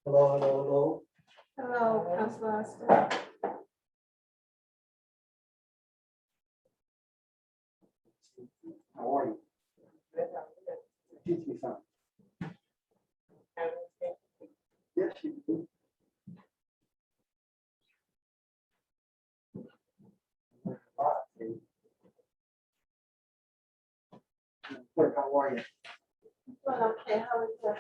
Hello, hello, hello. Hello, Councilor Austin. How are you? Teach me something. Yes, you do. How are you? Well, okay, how are you?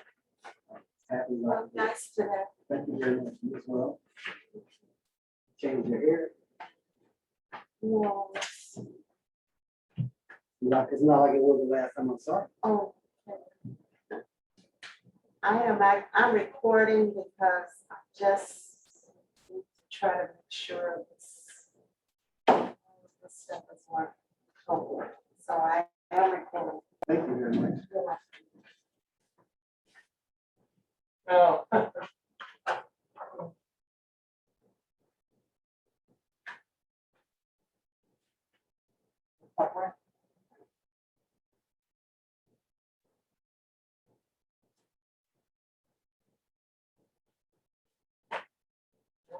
Happy You Mother's look Day. nice today. Thank you very much. You as well. Change your hair. No. It's not like it was the last time I saw it. Oh. Okay. I'm recording because I just need to try to make sure this stuff is working. So I am recording. Thank you very much. Oh.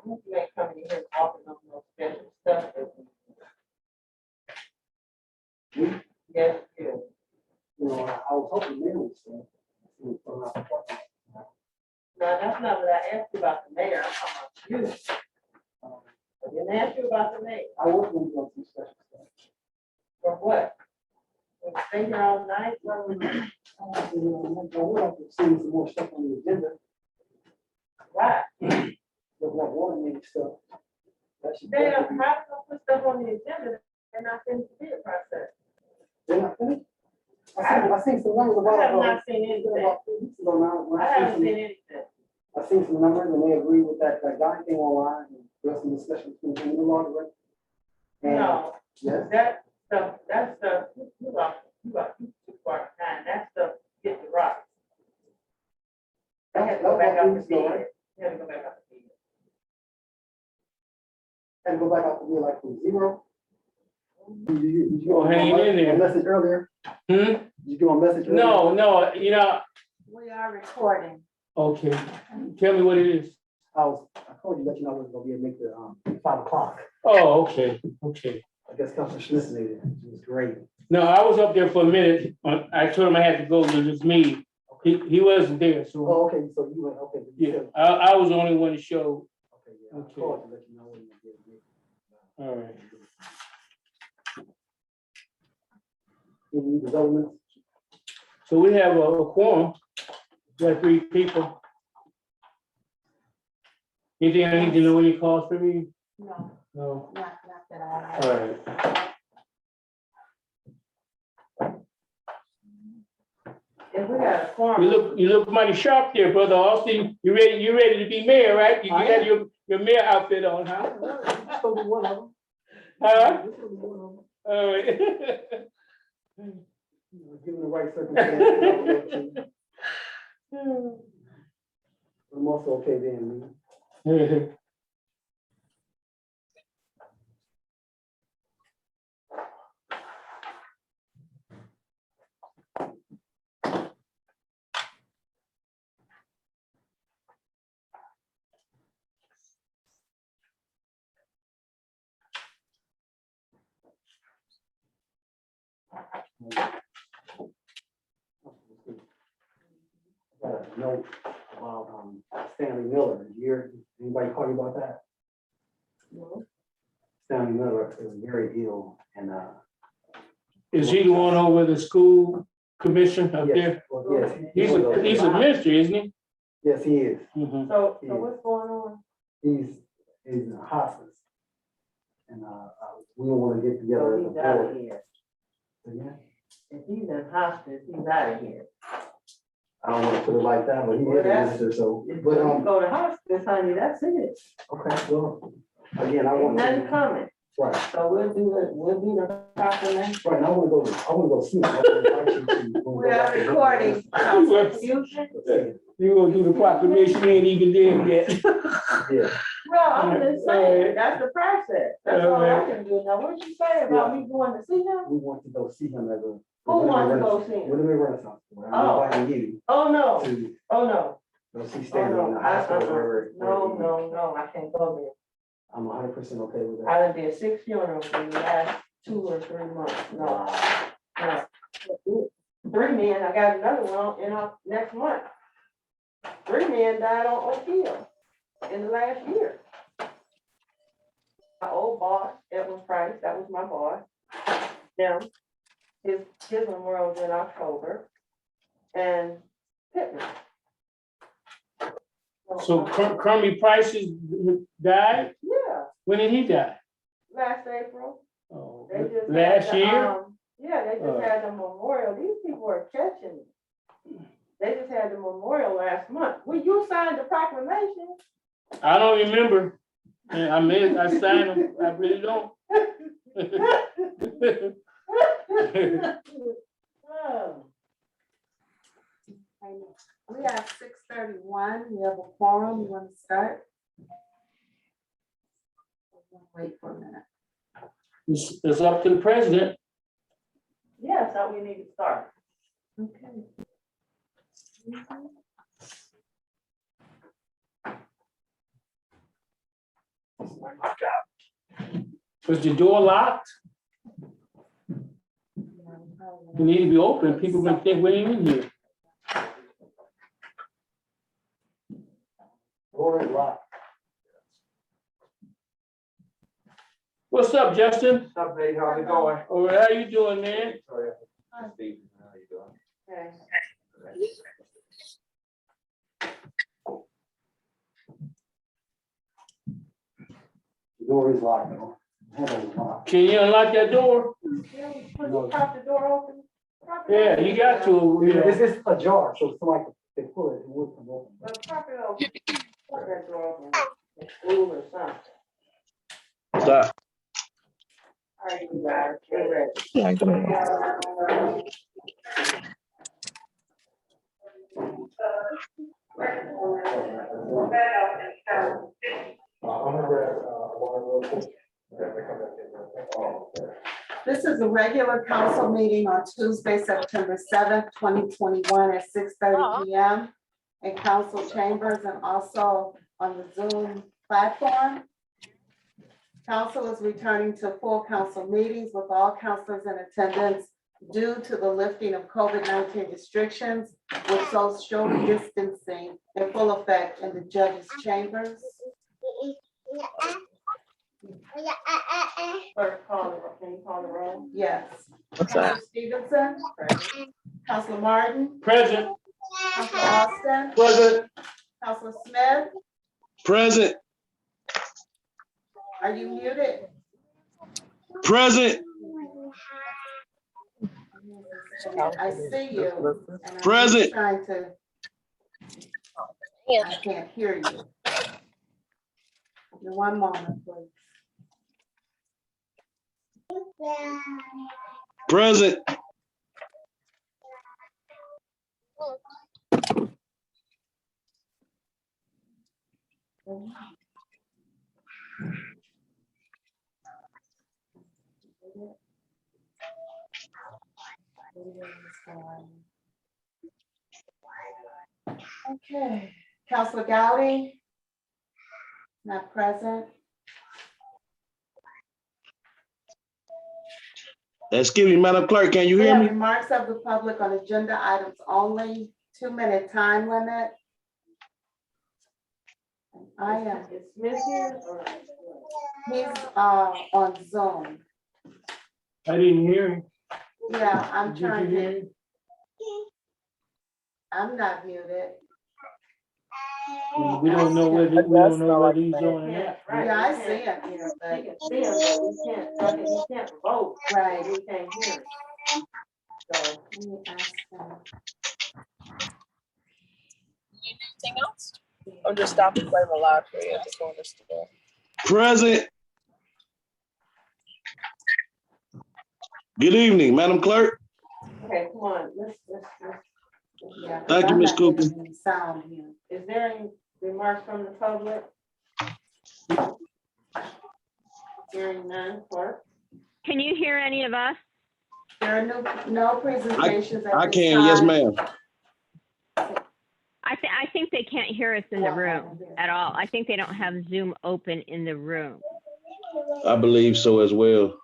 You may come in here talking on those special stuff. Yes, you. You know, I was hoping Mayor would say. No, that's not what I asked you about the mayor. I'm talking about you. I didn't ask you about the mayor. I was going to go through special stuff. For what? We stay here all night? I would like to see some more stuff on the agenda. Right. Look like water main stuff. That should They are definitely be- probably gonna put stuff on the agenda and not finished the bid process. They're not finished? I seen some numbers I about. have not seen anything. About 2 weeks ago now, when I haven't seen anything. I seen some numbers and they agree with that guy thing online and there's some discussion between him and the law director. And No, yes, that's stuff, you too far behind. That stuff get the rocks. I had to go back up the bid. You had to go back up the bid. and go back out to be like from zero. Did you Oh, hang in my there. message earlier? Hmm? Did you get my message earlier? No, We are recording. okay, tell me what it is. I told you, let you know I was gonna be able to make the 5 o'clock. Oh, okay. I guess Councilor Schliss made it. It was great. No, I was up there for a minute. I told him I had to go, it was just me. He wasn't there, so, Oh, okay, so you went, okay. but you yeah, said- I was the only one to show. Okay, yeah, I Okay. called to let you know when you did it. All right. Any developments? So we have a quorum. We got 3 people. Anything I need to know, any calls for me? No, No. not that I have. All right. If we got a quorum. You look mighty sharp there, Brother Austin. You ready to be mayor, right? You got your mayor outfit on, huh? This will be one of them. Huh? This will be one of them. All right. Given the right circumstances. I'm also okay then, man. Got a note about Stanley Miller. Anybody call you about that? No. Stanley Miller is very ill and Is he the one over the school commission up yes, there? well, yes. He's a minister, isn't he? Yes, he is. Mhm. So what's going on? He's in hospice. And we don't want to get together. So as a he's out of board. here. Yeah. If he's in hospice, he's out of here. I don't want to put it like that, but he Well, is a that's- minister, so. If But you go to hospice, honey, that's it. okay, well, again, I Ain't want nothing to. coming. Right. So we'll do the proclamation. Right, now I want to go see him. I wanna invite you to- We are recording. Confusion. Yeah. You gonna do the proclamation, you ain't even there yet. Yeah. Well, I'm just saying, that's the process. That's all I can do. Now, what did you say about me going to see him? We want to go see him at the. Who wants to go see him? William Renaissance. I'm Oh. inviting you Oh, no. to Oh, no. go see Oh, Stanley in no. the hospital. wherever- No, I can't go there. I'm 100% okay with that. I done did 6 funerals in the last 2 or 3 months. No. 3 men, I got another one next month. 3 men died on Oak Hill in the last year. My old boss, Edwin Price, that was my boss. Now, his memorial was in October. And Pittman. So Kermit Price died? Yeah, When did he die? last April. Oh, They just last had the, year? Yeah, they just had the memorial. These people are catching it. They just had the memorial last month. Well, you signed the proclamation. I don't remember. I signed them. I really don't. Oh. We have 6:31. We have a quorum. You want to start? Wait for a minute. It's up to the president. Yeah, so we need to start. Okay. Was the door locked? It need to be open. People gonna think we ain't in here. Door is locked. What's up, Justin? What's up, baby? How's it going? Oh, how you doing, man? Steve, how you doing? Okay. The door is locked, though. Handle is locked. Can you unlock that door? Yeah, put the prop the door open. Prop it Yeah, open. you got to. You know. This is ajar, so it's like they pull it would come open. Well, prop it open. Prop that door open. It's glue or something. Stop. All right, you guys, get ready. Yeah, come on. This is a regular council meeting on Tuesday, September 7th, 2021 at 6:30 p.m. in council chambers and also on the Zoom platform. Council is returning to full council meetings with all councilors in attendance due to the lifting of COVID-19 restrictions with social distancing in full effect in the judges' chambers. First call the, can you call the roll? Yes. What's that? Councilor Stevenson, Councilor Martin, Present. Councilor Austin, Present. Councilor Smith, Present. are you muted? Present. I see you. and I'm just Present. Trying to. I can't hear you. Give me 1 moment, please. Present. Okay, Councilor Gowdy? Not present. Excuse me, Madam Clerk, can you We hear have me? remarks of the public on agenda items only, 2-minute time limit. I am, Is Smith here or? he's on Zoom. I didn't hear him. Yeah, I'm Did you trying hear to, him? I'm not muted. We don't know whether he's on or Yeah, not. right. Yeah, I we see can't- him here, We but, can see him, but we can't vote. right, We can't hear him. So, let me ask him. Anything else? Or just stop and play the live for you at the corner store? Present. Good evening, Madam Clerk. okay, come on, let's, Yeah, 'cause Thank you, I'm Ms. not Cooper. getting any sound here. is there any remarks from the public? Hearing none, clerk. Can you hear any of us? There are no presentations at I this can, yes, time. ma'am. I think they can't hear us in the room at all. I think they don't have Zoom open in the room. I believe so as well.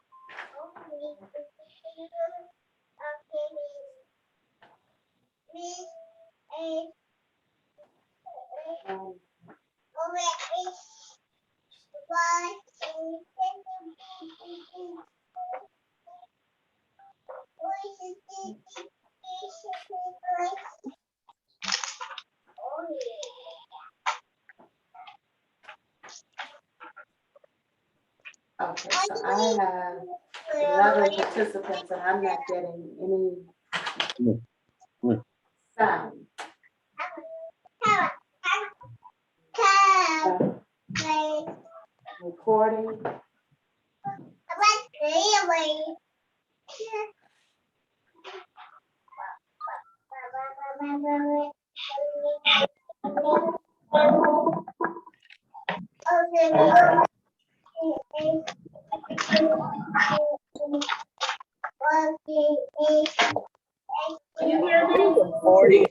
Okay, so I have 11 participants and I'm not getting any sound. Recording. Can you hear me? 40.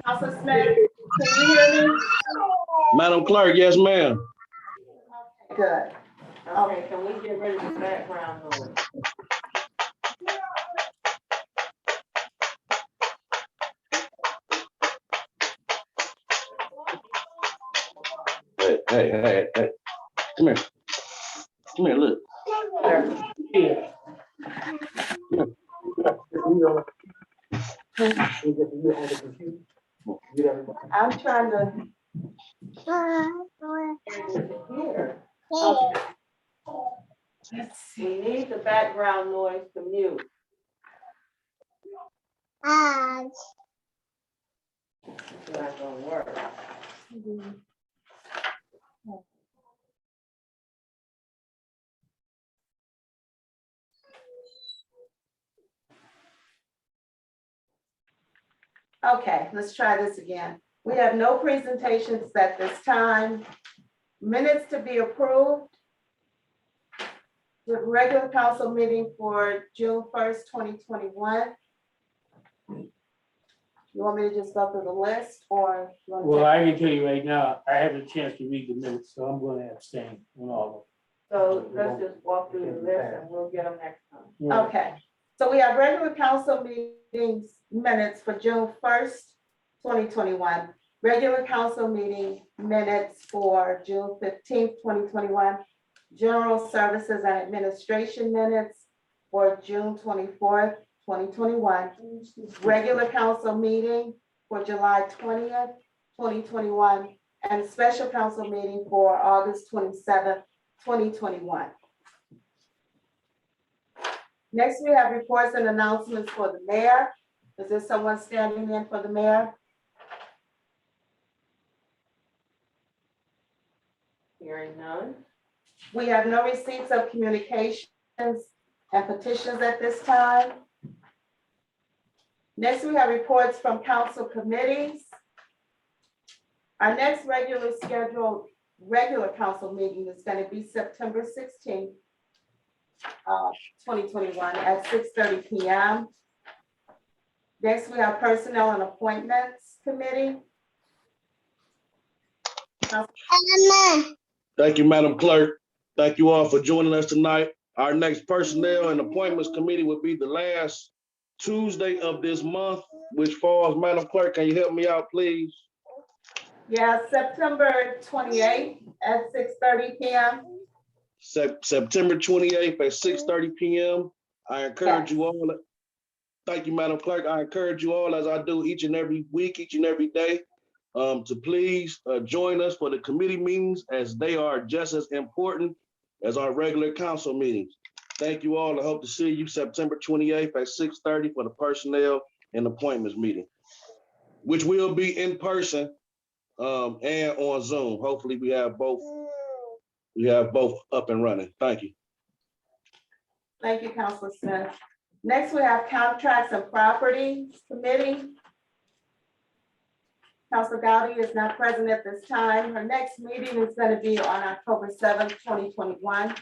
Council Smith, can you hear me? Madam Clerk, yes, ma'am. Good. Okay, can we get rid of the background noise? Hey. Come here. Come here, look. Yeah. I'm trying to hear. Okay. Let's see. We need the background noise to mute. It's not gonna work. Okay, let's try this again. We have no presentations at this time. Minutes to be approved. The regular council meeting for June 1st, 2021. You want me to just go through the list or? you want to Well, take- I can tell you right now, I haven't a chance to read the minutes, so I'm gonna abstain on all So let's just walk through the list and we'll get them next time. of them. Okay, so we have regular council meetings minutes for June 1st, 2021. Regular council meeting minutes for June 15th, 2021. General services and administration minutes for June 24th, 2021. Regular council meeting for July 20th, 2021, and special council meeting for August 27th, 2021. Next, we have reports and announcements for the mayor. Is there someone standing in for the mayor? Hearing none. We have no receipts of communications and petitions at this time. Next, we have reports from council committees. Our next regular council meeting is going to be September 16th, 2021 at 6:30 p.m. Next, we have personnel and appointments committee. Thank you, Madam Clerk. Thank you all for joining us tonight. Our next Personnel and Appointments Committee will be the last Tuesday of this month, which falls, Madam Clerk, can you help me out, please? Yeah, September 28th at 6:30 p.m. September 28th at 6:30 p.m. I encourage you all. Thank you, Madam Clerk. I encourage you all, as I do each and every week, each and every day, to please join us for the committee meetings, as they are just as important as our regular council meetings. Thank you all. I hope to see you September 28th at 6:30 for the Personnel and Appointments meeting, which will be in person and on Zoom. Hopefully we have both up and running. Thank you. Thank you, Councilor Smith. Next, we have Contracts and Properties Committee. Council Gowdy is not present at this time. Her next meeting is going to be on October 7th, 2021.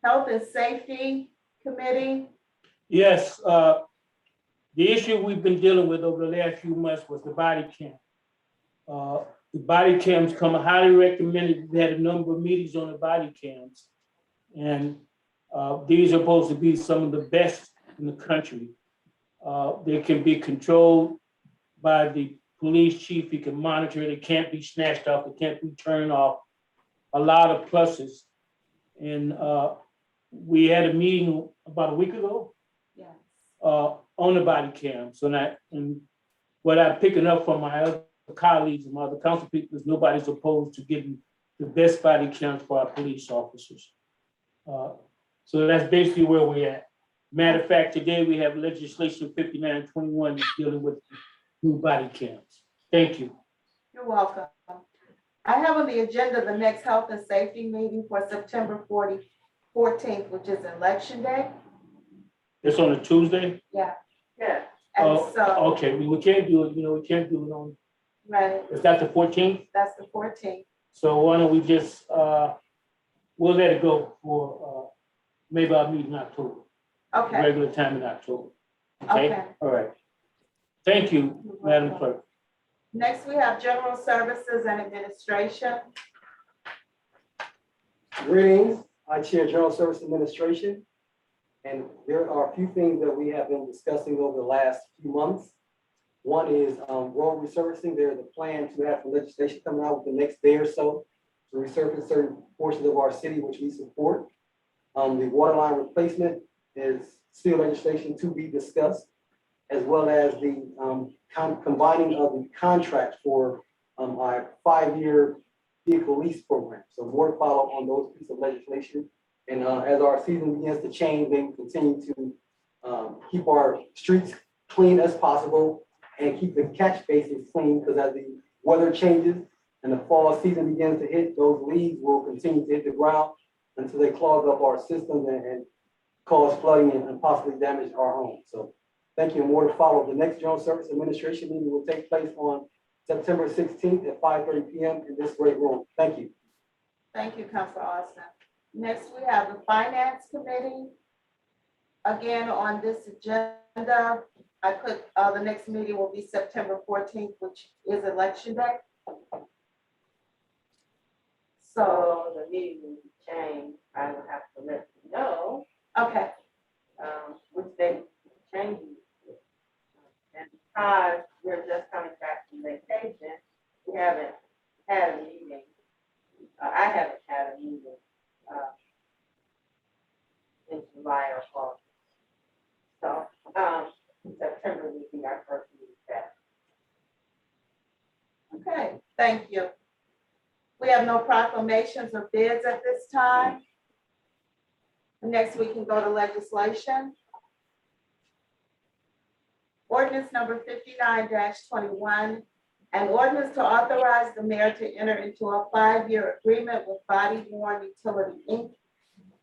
Health and Safety Committee. Yes, the issue we've been dealing with over the last few months was the body cam. The body cams come highly recommended. We had a number of meetings on the body cams. And these are supposed to be some of the best in the country. They can be controlled by the police chief. He can monitor it. It can't be snatched off. It can't be turned off. A lot of pluses. And we had a meeting about a week ago Yes. on the body cam. So and what I'm picking up from my other colleagues and my other council people is nobody's opposed to getting the best body cams for our police officers. So that's basically where we're at. Matter of fact, today we have legislation 5921 dealing with new body cams. Thank you. You're welcome. I have on the agenda the next health and safety meeting for September 14th, which is Election Day. It's on a Tuesday? Yeah. Yeah. And Oh, so, okay, we can't do it, we can't do it on, right, is that the 14th? that's the 14th. So why don't we just, we'll let it go for, maybe our meeting in October, Okay, regular time in October. Okay, okay. all right. Thank you, Madam Clerk. Next, we have General Services and Administration. Greetings, I Chair General Service Administration. And there are a few things that we have been discussing over the last few months. One is road resurfacing. There is a plan to have some legislation coming out within the next day or so to resurface certain portions of our city, which we support. The water line replacement is still legislation to be discussed, as well as the combining of the contracts for our 5-year vehicle lease program. So more to follow on those pieces of legislation. And as our season begins to change, they continue to keep our streets clean as possible and keep the catch bases clean, because as the weather changes and the fall season begins to hit, those leaves will continue to hit the ground until they clog up our systems and cause flooding and possibly damage our homes. So thank you, and more to follow. The next General Service Administration meeting will take place on September 16th at 5:30 p.m. in this great room. Thank you. Thank you, Councilor Austin. Next, we have the Finance Committee. Again, on this agenda, I put, the next meeting will be September 14th, which is Election Day. So, So the meeting will be changed. I will have to let you know, okay, which day changes. And because we're just coming back from vacation, we haven't had a meeting. I haven't had a meeting in July or August. So September will be our first meeting back. okay, thank you. We have no proclamations or bids at this time. Next, we can go to legislation. Ordinance number 59-21, an ordinance to authorize the mayor to enter into a 5-year agreement with Body Worn Utility, Inc.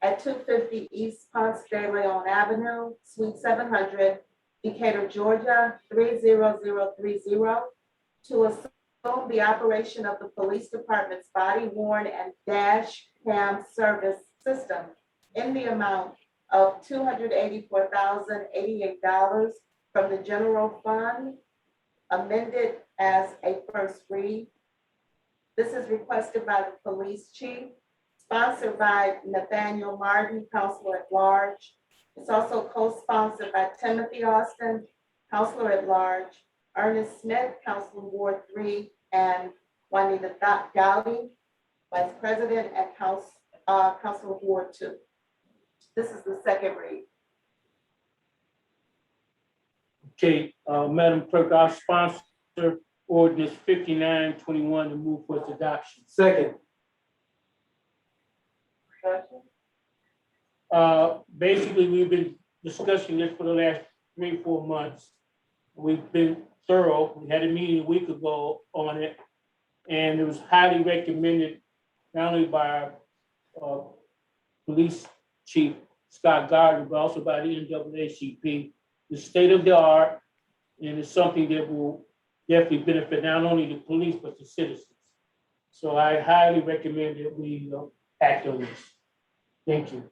at 250 East Ponce de Leon Avenue, Suite 700, Decatur, Georgia, 30030, to assume the operation of the police department's body worn and dash cam service system in the amount of $284,088 from the general fund, amended as a first read. This is requested by the police chief, sponsored by Nathaniel Martin, Councilor at Large. It's also co-sponsored by Timothy Austin, Councilor at Large, Ernest Smith, Councilor Ward 3, and Juanita Gowdy, Vice President at Councilor Ward 2. This is the second read. Okay, Madam Clerk, I'll sponsor ordinance 5921 to move for its adoption. Second. Discussion? Basically, we've been discussing this for the last 3 or 4 months. We've been thorough. We had a meeting a week ago on it, and it was highly recommended, not only by our police chief, Scott Gardner, but also by the NAACP. The state of the art, and it's something that will definitely benefit not only the police, but the citizens. So I highly recommend that we act on this. Thank you.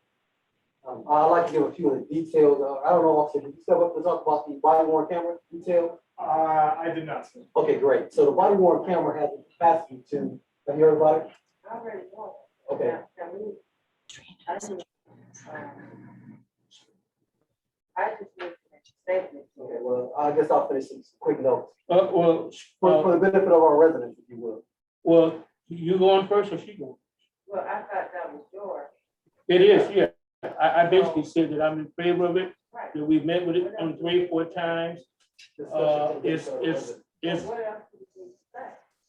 I'd like to give a few of the details. I don't know, Officer, did you step up to talk about the body worn camera detail? I did not, sir. Okay, great. So the body worn camera has the capacity to, have you heard about it? I already know. Okay. Now, can we- I just need to make a statement Okay, here. well, I guess I'll finish some quick notes. Well, For the benefit of our residents, if you will. well, you going first or she going? Well, I thought that was yours. It is, yeah. I basically said that I'm in favor of it, Right. that we've met with it on 3 or 4 times. It's, What else do you need to say?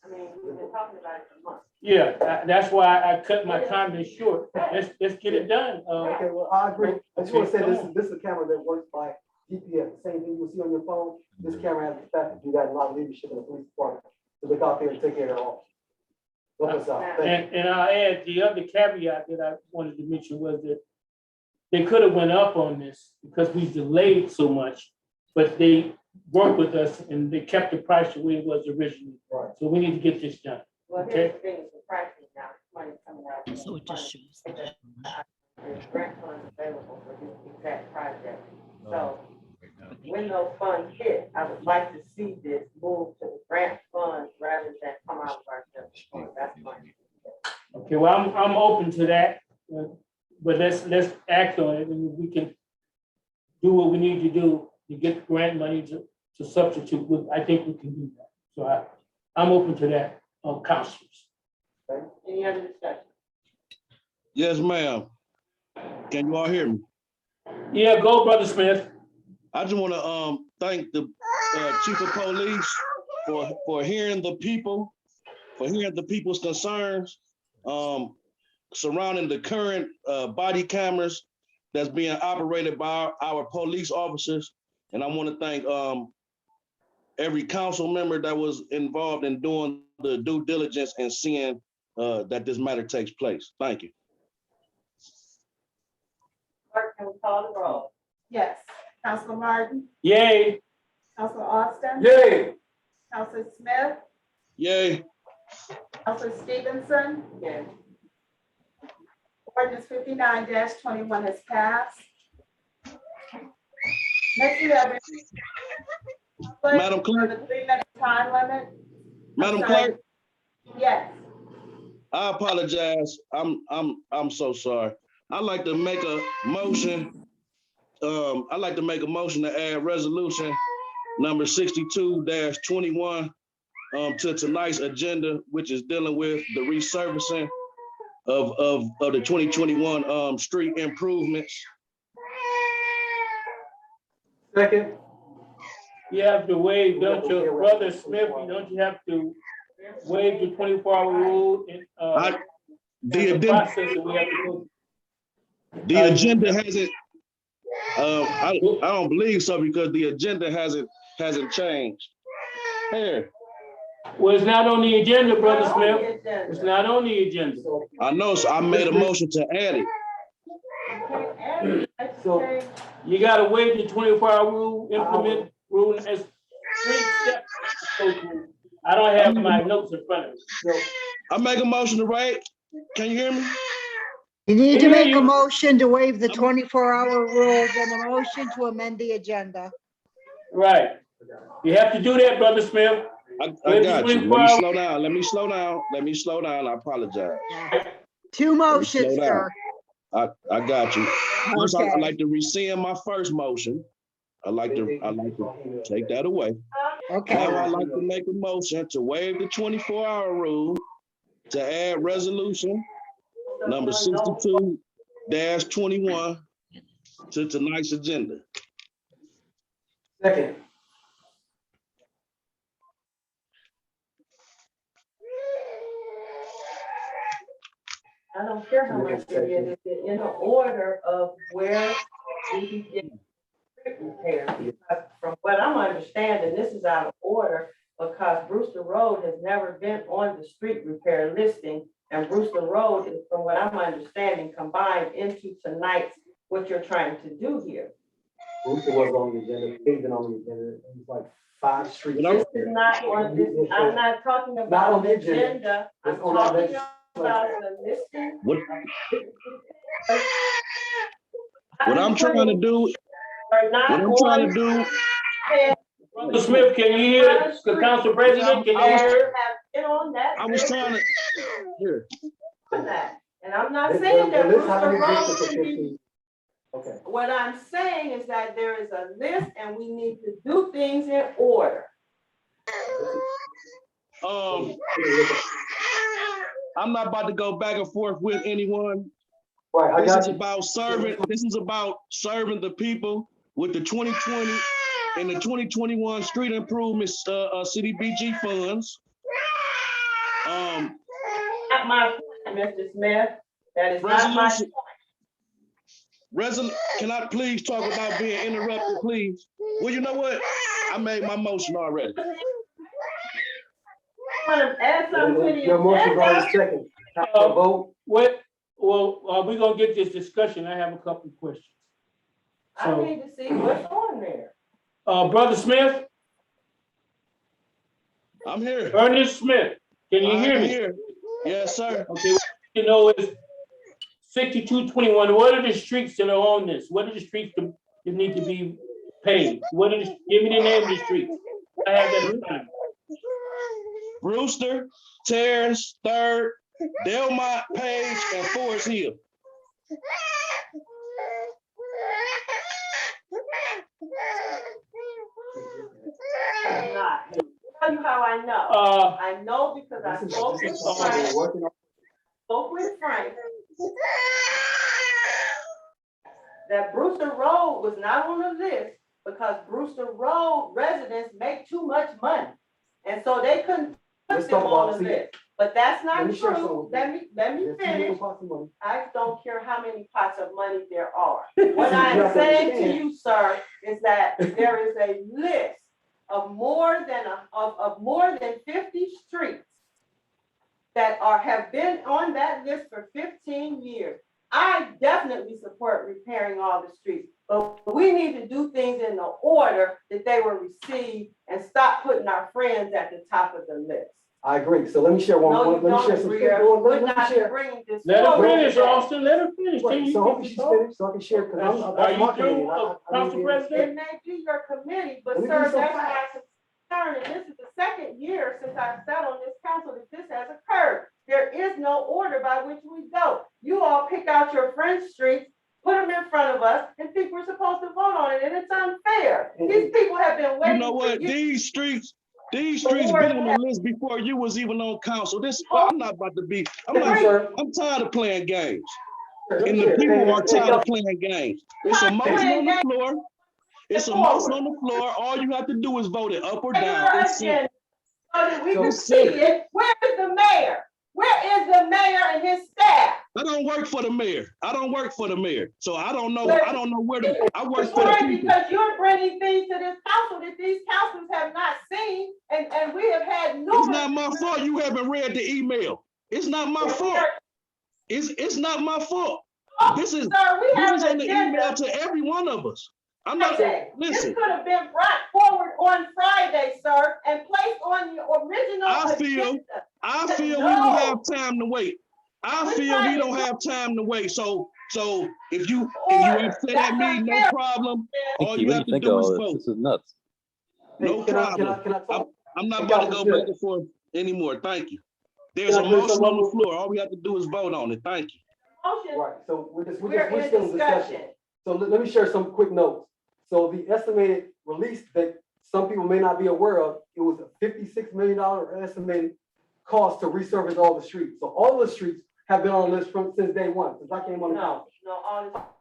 I mean, we've been talking about it for months. yeah, that's why I cut my comment short. Let's get it done. Okay, well, I agree. I just want to say this is a camera that works by GPS. The same thing you see on your phone. This camera has the capacity to do that in a lot of leadership in the police department. So look out there and take care of it all. Help us out. Thank you. And I'll add, the other caveat that I wanted to mention was that they could have went up on this because we delayed so much, but they worked with us and they kept the price the way it was originally. Right. So we need to get this done. Well, here's the thing, the pricing now, money's coming out. So it just shows. There's grant funds available for this exact project. So when those funds hit, I would like to see this move to the grant funds rather than come out of our general fund. That's my. Okay, well, I'm open to that, but let's act on it and we can do what we need to do to get the grant money to substitute with. I think we can do that. So I'm open to that, councilors. Any other discussion? Yes, ma'am. Can you all hear me? Yeah, go, Brother Smith. I just want to thank the chief of police for hearing the people, for hearing the people's concerns surrounding the current body cameras that's being operated by our police officers. And I want to thank every council member that was involved in doing the due diligence and seeing that this matter takes place. Thank you. Clerk, can we call the roll? Yes. Counselor Martin, Yay. Counselor Austin, Yay! Counselor Smith, Yay. Counselor Stevenson, Yes. ordinance 59-21 has passed. Next, we have. Madam Clerk. The 3-minute time limit. Madam sorry. Clerk, Yes. I apologize. I'm so sorry. I'd like to make a motion. I'd like to make a motion to add resolution number 62-21 to tonight's agenda, which is dealing with the resurfacing of the 2021 street improvements. Second. You have to waive, don't you, Brother Smith, don't you have to waive the 24-hour rule and the process that we have to go? The agenda hasn't. I don't believe so because the agenda hasn't changed. Here, Well, it's not on the agenda, Brother Smith. It's not on the agenda. I know. So I made a motion to add it. So- You gotta waive the 24-hour rule, implement rule as 3 steps. I don't have my notes in front of me. So, I make a motion to waive. Can you hear me? You need to Yeah, make you- a motion to waive the 24-hour rule, then a motion to amend the agenda. right. You have to do that, Brother Smith. I Wait, got you. 24 Let me hours. slow down. Let me slow down. I apologize. Two motions, slow down. sir. I got you. First, I'd Okay. like to rescind my first motion. I'd like to take that away. Okay, Now I'd like to make a motion to waive the 24-hour rule to add resolution number 62-21 to tonight's agenda. Second. I don't care how much it is, it's in the order of where we can get street repair. Because from what I'm understanding, this is out of order because Brewster Road has never been on the street repair listing. And Brewster Road is, from what I'm understanding, combined into tonight's, what you're trying to do here. Brewster was on the agenda, Hayden on the agenda. It was like 5 streets. But I'm- This is not on this, I'm not talking Not about on the the agenda. agenda. I'm It's on that talking legislation. about the listing. What I'm trying to do, Are not what I'm trying to on. do, Brother Smith, can you hear the council president? Can you hear? Have been on that. I was trying to, here, on that. And I'm not The- saying the that list haven't Brewster existed Road for should be. 15. Okay. What I'm saying is that there is a list and we need to do things in order. I'm not about to go back and forth with anyone. Right, I This got is you. about serving the people with the 2020 and the 2021 street improvements, city BG funds. Not my point, Mr. Smith. That is not my Resolution, can I please talk about being interrupted, please? Well, you know what? I made my motion already. want to add something to the Your motion's already agenda. second. Have a vote. What, well, we're gonna get this discussion. I have a couple of questions. I need to see what's on there. Brother Smith, I'm here. Ernest Smith, can you hear I'm me? here. Yes, sir. Okay, you know, it's 6221. What are the streets that are on this? What are the streets that need to be paved? What are the, give me the name of the streets. I have that in time. Brewster, Terrace, Third, Delmont, Page, and Forest Hill. I'm not. Tell you how I know. I know because I spoke with Frank. That Brewster Road was not on the list because Brewster Road residents make too much money. And so they couldn't put them on the list. But that's not true. Let me finish. I don't care how many pots of money there are. What I'm saying to you, sir, is that there is a list of more than 50 streets that have been on that list for 15 years. I definitely support repairing all the streets, but we need to do things in the order that they were received and stop putting our friends at the top of the list. I agree. So let me share one. No, you Let me don't share some. agree. We're not bringing this. Let her forward finish, today. Austin, let her finish. Right, Can you so hopefully get she's to talk? finished, so I can share, because Are that's you my committee. through, Council It President? may be your committee, but Let me sir, do some that's facts. my concern, and this is the second year since I've sat on this council that this has occurred. There is no order by which we go. You all pick out your French streets, put them in front of us, and think we're supposed to vote on it, and it's unfair. These people have been You waiting. know what? for years. These streets been on the list before you was even on council. I'm not about to be, I'm tired of playing games. And the people are tired of playing games. It's a motion on the floor. It's a motion on the floor. All you have to do is vote it up or down. It's simple. So that we can see it. Where is the mayor? Where is the mayor and his staff? I don't work for the mayor. So I don't know where I work for the people. Because you're bringing things to this council that these councils have not seen, and we have had numerous. It's not my fault you haven't read the email. It's not my fault. It's not my fault. This is on the email to every one of us. I'm not This listen. could have been brought forward on Friday, sir, and placed on the original agenda. I feel we don't have time to wait. We don't have time to wait. So if you upset at me, no problem. All you have to do is vote. This is nuts. No problem. Can I talk? I'm not about to go back and forth anymore. Thank you. There's a motion on the floor. All we have to do is vote on it. Thank you. Right, so we're We're still in in discussion. discussion. So let me share some quick notes. So the estimated release that some people may not be aware of, it was a $56 million estimated cost to resurface all the streets. So all the streets have been on the list since day one, since I came on the council.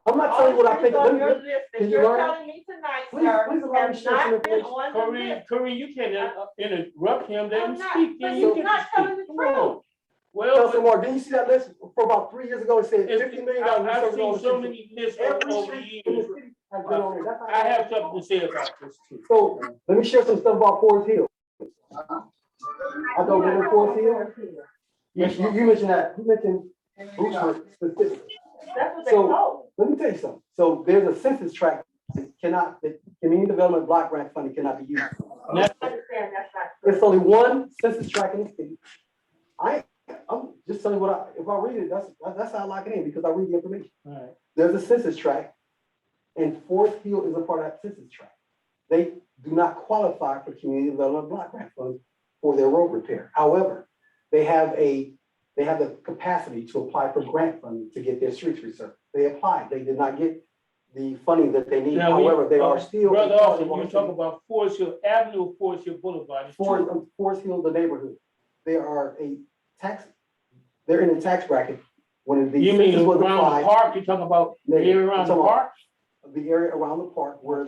I'm not telling you what I think. On your list that Can you you're learn? telling me tonight, Please sir, allow me to have share some not been information. on the list. Corinne, you can't interrupt him. Let him I'm not, speak. but Then he's you get not to telling speak. the Come on. truth. Well, Councilman Moore, didn't you see that list for about 3 years ago? It said it's- $50 million. I've resurface all seen the so streets. many lists Every over the street in the years. city has been on there. That's how I have something to say about this too. So let me share some stuff about Forest Hill. I don't live in Forest Hill. Yes, you mentioned that. You mentioned Brewster specifically. That's what they So told me. let me tell you something. So there's a census tract the community development block grant funding cannot be used. I understand that's not true. There's only one census tract in the state. I'm just telling you if I read it, that's how I lock it in, because I read the information. All right. There's a census tract, and Forest Hill is a part of that census tract. They do not qualify for community development block grant funds for their road repair. However, they have the capacity to apply for grant funding to get their streets resurfaced. They applied, they did not get the funding that they need. Now, However, they are still. Brother Austin, you talk about Forest Hill Avenue, Forest Hill Boulevard. It's two. Forest Hill, the neighborhood. They're in a tax bracket. When the You mean census was around applied, the park? You talking about the area around the park? the area around the park where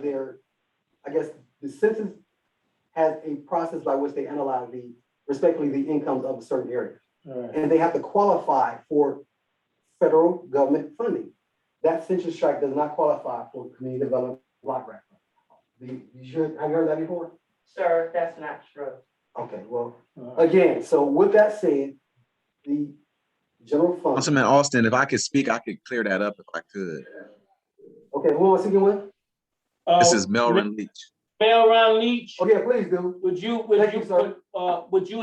I guess the census has a process by which they analyze respectively the incomes of a certain area. All right. And they have to qualify for federal government funding. That census tract does not qualify for community development block grant. Have you heard that before? Sir, that's not true. Okay, well, All right. again, so with that said, the general fund. Councilman Austin, if I could speak, I could clear that up if I could. Okay, who am I speaking with? This is Melvin Leach. Melvin Leach. Okay, please do. Would you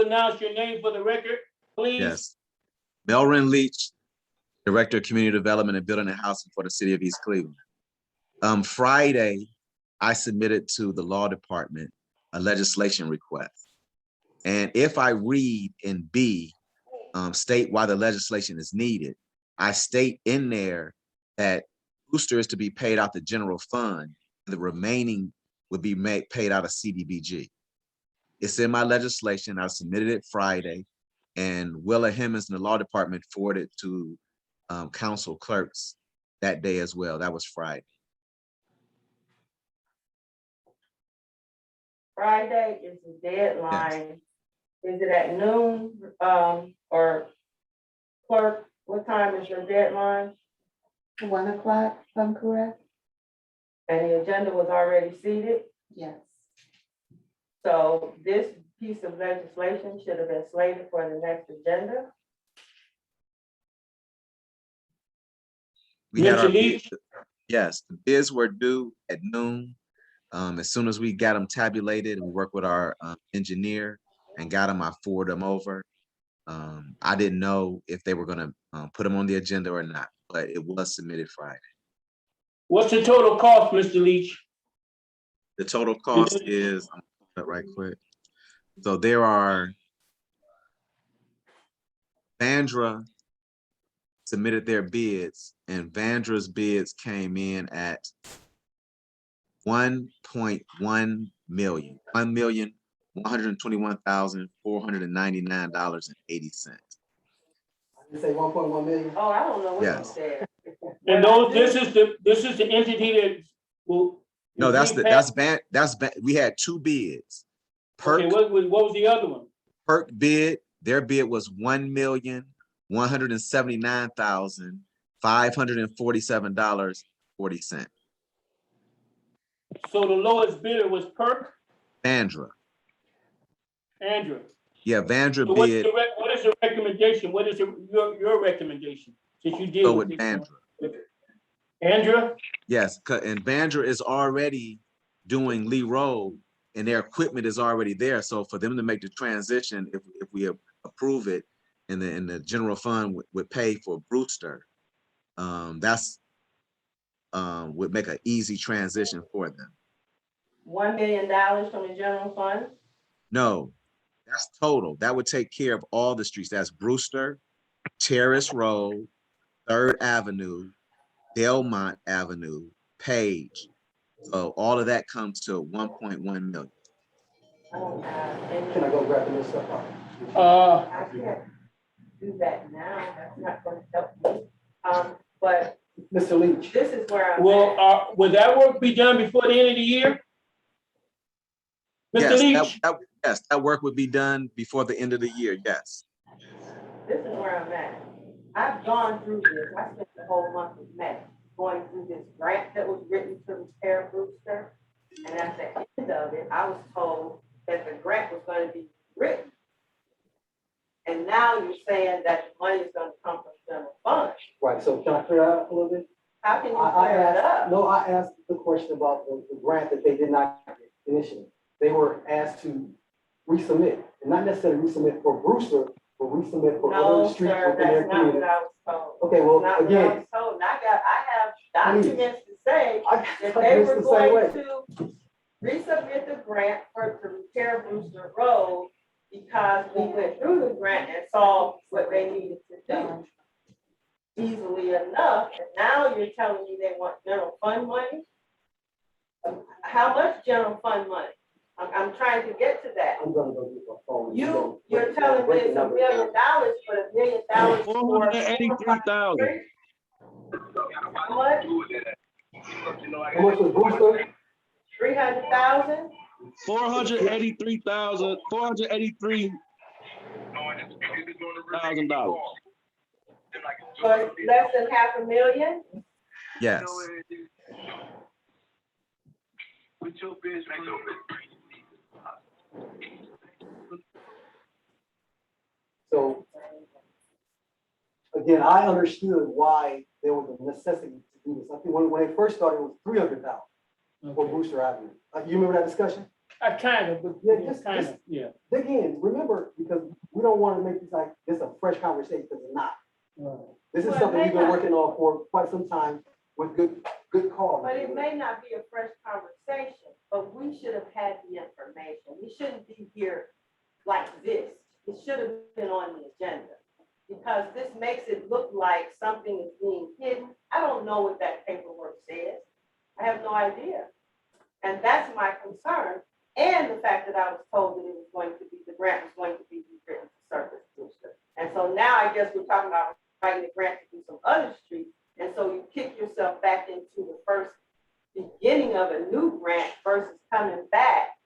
announce your name for the record, please? Yes. Melvin Leach, Director of Community Development and Building and Housing for the City of East Cleveland. Friday, I submitted to the Law Department a legislation request. And if I read in B, state why the legislation is needed, I state in there that Brewster is to be paid out the general fund, and the remaining would be paid out of CDBG. It's in my legislation. I submitted it Friday, and Willa Hemmings in the Law Department forwarded to council clerks that day as well. That was Friday. Friday is the deadline. Is it at noon, or clerk, what time is your deadline? 1 o'clock, if I'm correct? And the agenda was already seated, Yes. so this piece of legislation should have been slated for the next agenda. We had Mr. our Leach? yes, the bids were due at noon. As soon as we got them tabulated, we worked with our engineer and got them, I forwarded them over. I didn't know if they were gonna put them on the agenda or not, but it was submitted Friday. What's the total cost, Mr. Leach? The total cost is, I'm gonna pull it right quick. So there are, Vandra submitted their bids, and Vandra's bids came in at 1.1 million, $1,121,499.80. You say 1.1 million? Oh, I don't know what you Yes. said. And this is the entity that will. No, we had two bids. Okay, what was the other one? Perk bid, their bid was $1,179,547.40. So the lowest bidder was Perk? Vandra. Andrew. Yeah, Vandra So bid. what is your recommendation? What is your recommendation? Since you deal Go with with this Vandra. one? Andrew? Yes, and Vandra is already doing Lee Road, and their equipment is already there. So for them to make the transition, if we approve it, and the general fund would pay for Brewster, that's would make an easy transition for them. $1 million from the general fund? No, that's total. That would take care of all the streets. That's Brewster, Terrace Road, 3rd Avenue, Delmont Avenue, Page. So all of that comes to 1.1 million. I don't have any. Can I go grab the list up? I can't do that now, that's not gonna help me. But Mr. Leach, this is where I'm Well, at. would that work be done before the end of the year? Mr. Yes, Leach? yes, that work would be done before the end of the year. Yes. This is where I'm at. I've gone through this, I spent the whole month of May going through this grant that was written to repair Brewster. And at the end of it, I was told that the grant was going to be written. And now you're saying that the money is going to come from general fund. right, so can I clear that up a little bit? How can you I clear it asked, up? no, I asked the question about the grant that they did not get initially. They were asked to resubmit, and not necessarily resubmit for Brewster, but resubmit for No, other streets sir, within their that's not what community. I was told. Okay, well, Not what I again, was told, and I have documents to say I that got they this were the same going way. to resubmit the grant to repair Brewster Road because we went through the grant and saw what they needed to do easily enough, and now you're telling me they want general fund money? How much general fund money? I'm trying to get to that. I'm gonna go get my phone. You're telling me it's $1 million, but $1 million for. 483,000. What? How much was Brewster? 300,000? 483,000, $483,000. So it's less than $500,000? Yes. So, again, I understood why there was a necessity to do this. I think when they first started, it was 300,000 for Brewster Avenue. You remember that discussion? I kind of, but Yeah, yeah, just- kind just- of, yeah. Again, remember, because we don't want to make this like this a fresh conversation, because it's not. Right. This is Well, it something may we've been not. working on for quite some time with good cause. But it may not be a fresh conversation, but we should have had the information. We shouldn't be here like this. It should have been on the agenda. Because this makes it look like something is being hidden. I don't know what that paperwork says. I have no idea. And that's my concern. And the fact that I was told that it was going to be, the grant was going to be rewritten to service Brewster. And so now I guess we're talking about writing the grant to do some other streets. And so you kick yourself back into the first beginning of a new grant versus coming back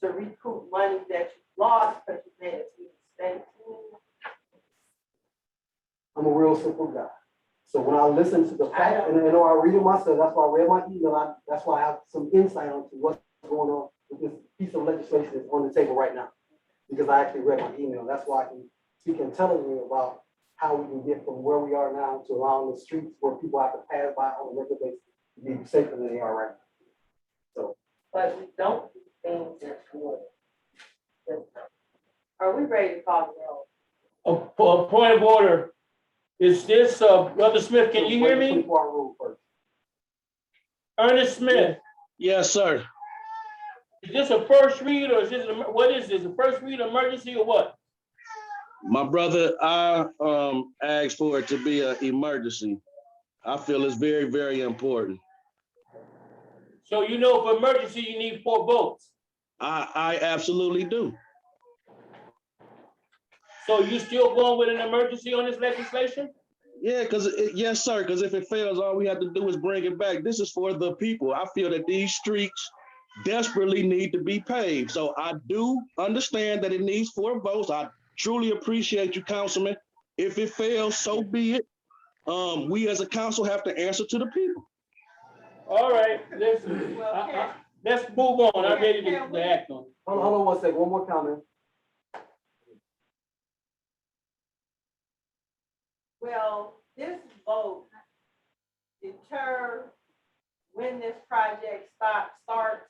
to recoup money that you lost because you made it to the state. I'm a real simple guy. So when I listen to the facts, and I read it myself, that's why I read my email, that's why I have some insight onto what's going on with this piece of legislation that's on the table right now. Because I actually read my email. That's why I can speak intelligently about how we can get from where we are now to around the streets where people have to pass by on a regular basis to be safer than they are right now. So. But we don't do things in order. Are we ready to call the roll? A point of order. Is this, Brother Smith, can you hear me? 24-hour rule first. Ernest Smith, Yes, sir. is this a first read or is this, what is this, a first read emergency or what? My brother, I asked for it to be an emergency. I feel it's very, very important. So you know for emergency, you need 4 votes. I absolutely do. So you still going with an emergency on this legislation? Yeah, yes, sir, because if it fails, all we have to do is bring it back. This is for the people. I feel that these streets desperately need to be paved. So I do understand that it needs 4 votes. I truly appreciate you, Councilman. If it fails, so be it. We as a council have to answer to the people. All right, listen, let's move on. I'm ready to act on it. Hold on 1 second, one more comment. Will this vote deter when this project starts?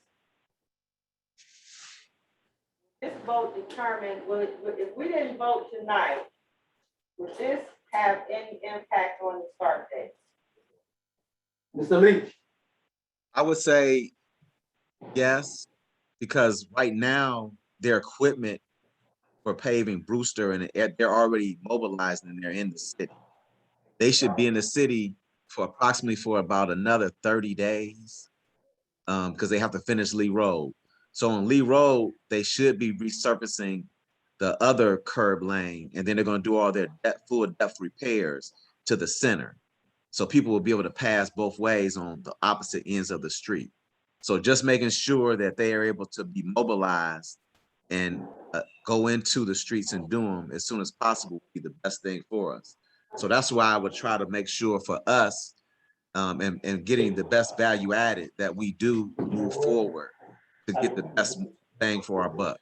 This vote determined, if we didn't vote tonight, would this have any impact on the start date? Mr. Leach. I would say yes, because right now their equipment for paving Brewster and they're already mobilized and they're in the city. They should be in the city for approximately about another 30 days because they have to finish Lee Road. So on Lee Road, they should be resurfacing the other curb lane, and then they're going to do all their full depth repairs to the center. So people will be able to pass both ways on the opposite ends of the street. So just making sure that they are able to be mobilized and go into the streets and do them as soon as possible would be the best thing for us. So that's why I would try to make sure for us and getting the best value added that we do move forward to get the best bang for our buck.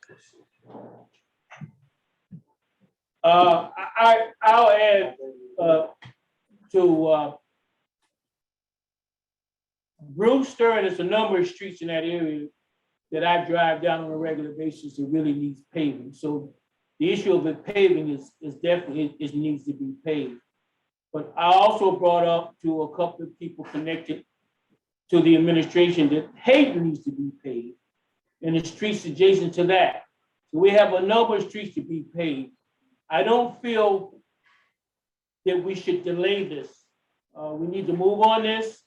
I'll add, to Brewster, and there's a number of streets in that area that I drive down on a regular basis that really needs paving. So the issue of the paving is definitely, it needs to be paved. But I also brought up to a couple of people connected to the administration that Hayden needs to be paved and the streets adjacent to that. So we have a number of streets to be paved. I don't feel that we should delay this. We need to move on this.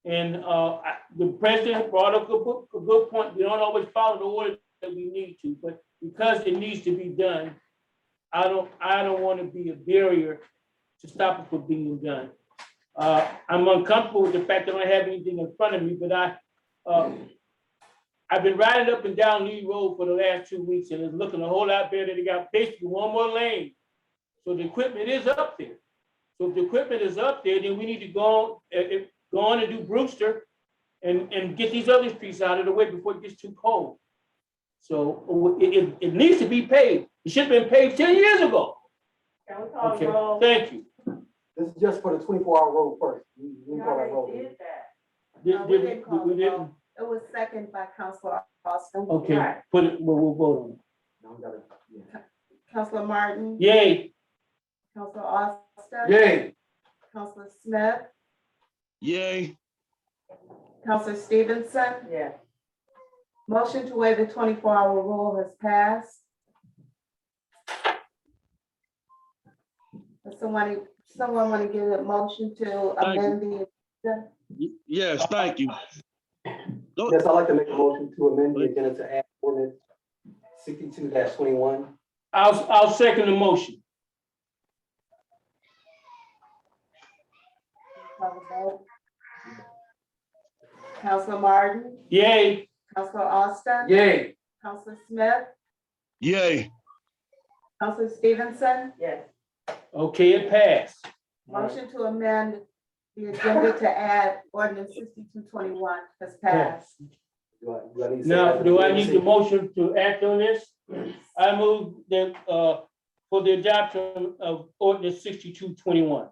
And the president brought up a good point. We don't always follow the order that we need to, but because it needs to be done, I don't want to be a barrier to stop it from being done. I'm uncomfortable with the fact that I don't have anything in front of me, but I've been riding up and down Lee Road for the last 2 weeks, and it's looking a whole lot better. They got basically one more lane. So the equipment is up there. So if the equipment is up there, then we need to go on and do Brewster and get these other streets out of the way before it gets too cold. So it needs to be paved. It should have been paved 10 years ago. Can we call Okay, the roll? thank you. This is just for the 24-hour road first. We We call that already road. did that. No, we didn't call We the didn't? roll. It was second by Councilor Austin. Okay, Right. put it, we'll vote on it. Now we gotta- yeah. Councilor Martin. Yay. Councilor Austin. Yay. Councilor Smith. Yay. Councilor Stevenson. Yeah. Motion to waive the 24-hour rule has passed. Does someone want to give a motion to Thank amend the agenda? Yes, thank you. Go- Yes, I'd like to make a motion to amend the agenda to add ordinance 62-21. I'll second the motion. Call the vote. Councilor Martin. Yay. Councilor Austin. Yay. Councilor Smith. Yay. Councilor Stevenson. Yes. Okay, it passed. Motion to amend the agenda to add ordinance 6221 has passed. Do I need to say Now, that? do I need the motion to act on this? I move that, for the adoption of ordinance 6221.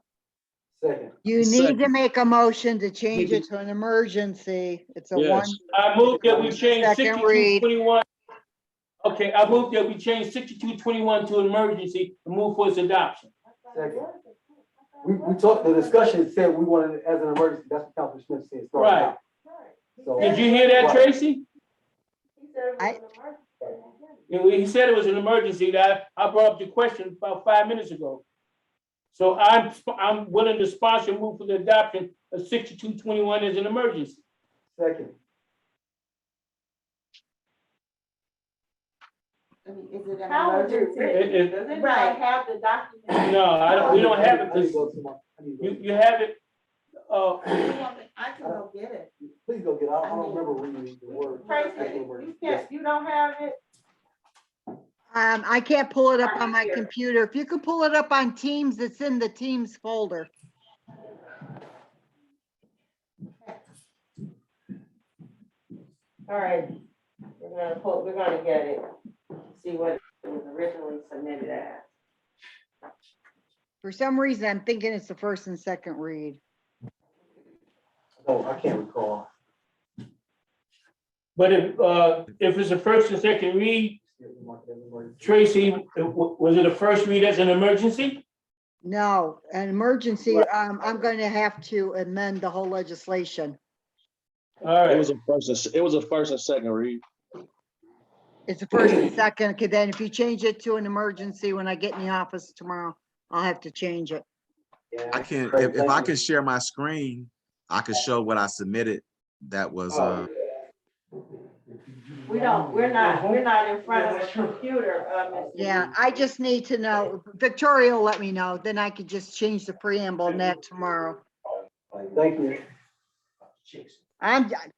Second. You need to Second. make a motion to change it to an emergency. It's a Yes. one. I move that we change Second read. 6221. Okay, I move that we change 6221 to emergency and move for its adoption. Second. We talked, the discussion said we wanted it as an emergency. That's what Councilor Smith said. started Right. out. So- Did you hear that, Tracy? He said it was I- an emergency. He said it was an emergency. That I brought up the question about 5 minutes ago. So I'm willing to sponsor and move for the adoption of 6221 as an emergency. Second. I mean, is it an How is it emergency? written? Does it Right. not have the document? No, we don't have it I need because to go to my- I need to go- you have it. I can go get it. Please go get it. I don't remember reading the word. Tracy, actual word. you Yes. can't, you don't have it? I can't pull it up on my computer. If you could pull it up on Teams, it's in the Teams folder. All right, we're gonna get it, see what it was originally submitted as. For some reason, I'm thinking it's the first and second read. No, I can't recall. But if it's a first and second read, Tracy, was it a first read as an emergency? No, an emergency, I'm going to have to amend the whole legislation. All It right, was a first and second read. It's the first and second, okay, then if you change it to an emergency when I get in the office tomorrow, I'll have to change it. I can, if I can share my screen, I can show what I submitted. That was, We're not in front of a computer, Ms. Yeah, I just need to know, Victoria will let me know, then I could just change the preamble on that tomorrow. Thank you.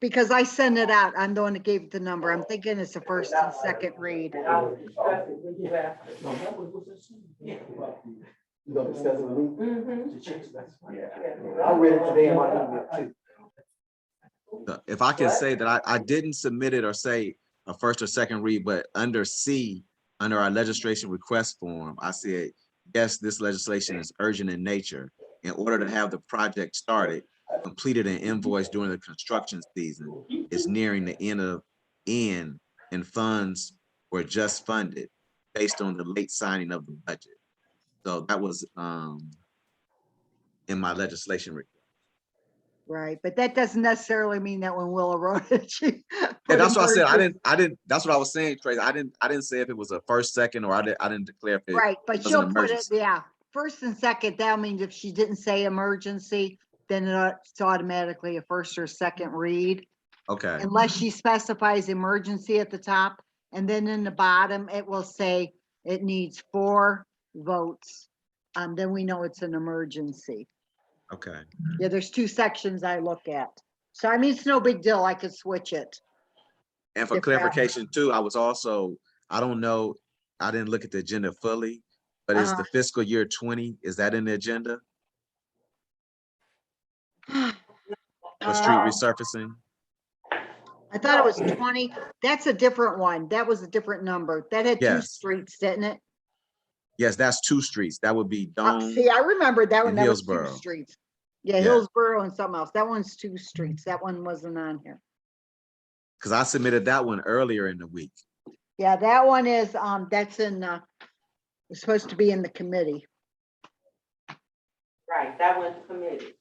Because I sent it out, I'm the one that gave it the number, I'm thinking it's the first and second read. And I'll discuss it with you after. You gonna discuss it with me? Mhm. I read it today in my email too. if I can say that I didn't submit it or say a first or second read, but under C, under our legislation request form, I said, yes, this legislation is urgent in nature. in order to have the project started, completed and invoiced during the construction season is nearing the end and funds were just funded based on the late signing of the budget. So that was in my legislation request. Right, but that doesn't necessarily mean that when Willa wrote it, she. And put that's what I said. emergency- I didn't, that's what I was saying, Tracy. I didn't say if it was a first, second, or I didn't declare if it Right, but was an she'll put it, emergency. yeah, first and second, that means if she didn't say emergency, then it's automatically a first or second read. Okay, Unless she specifies emergency at the top, and then in the bottom, it will say it needs 4 votes. Then we know it's an emergency. okay. Yeah, there's 2 sections I look at. So I mean, it's no big deal, I could switch it. And for If that- clarification too, I was also, I don't know, I didn't look at the agenda fully, but is the fiscal year 20, is that in the agenda for street resurfacing? I thought it was 20, that's a different one, that was a different number, that had 2 Yes. streets, didn't it? Yes, that's 2 streets. That would be Dome. See, I remembered that one, and that was 2 Hillsborough. streets. Yeah, Yeah. Hillsborough and something else, that one's 2 streets, that one wasn't on here. Because I submitted that one earlier in the week. Yeah, that one is, that's in, it's supposed to be in the committee. Right, that one's committee.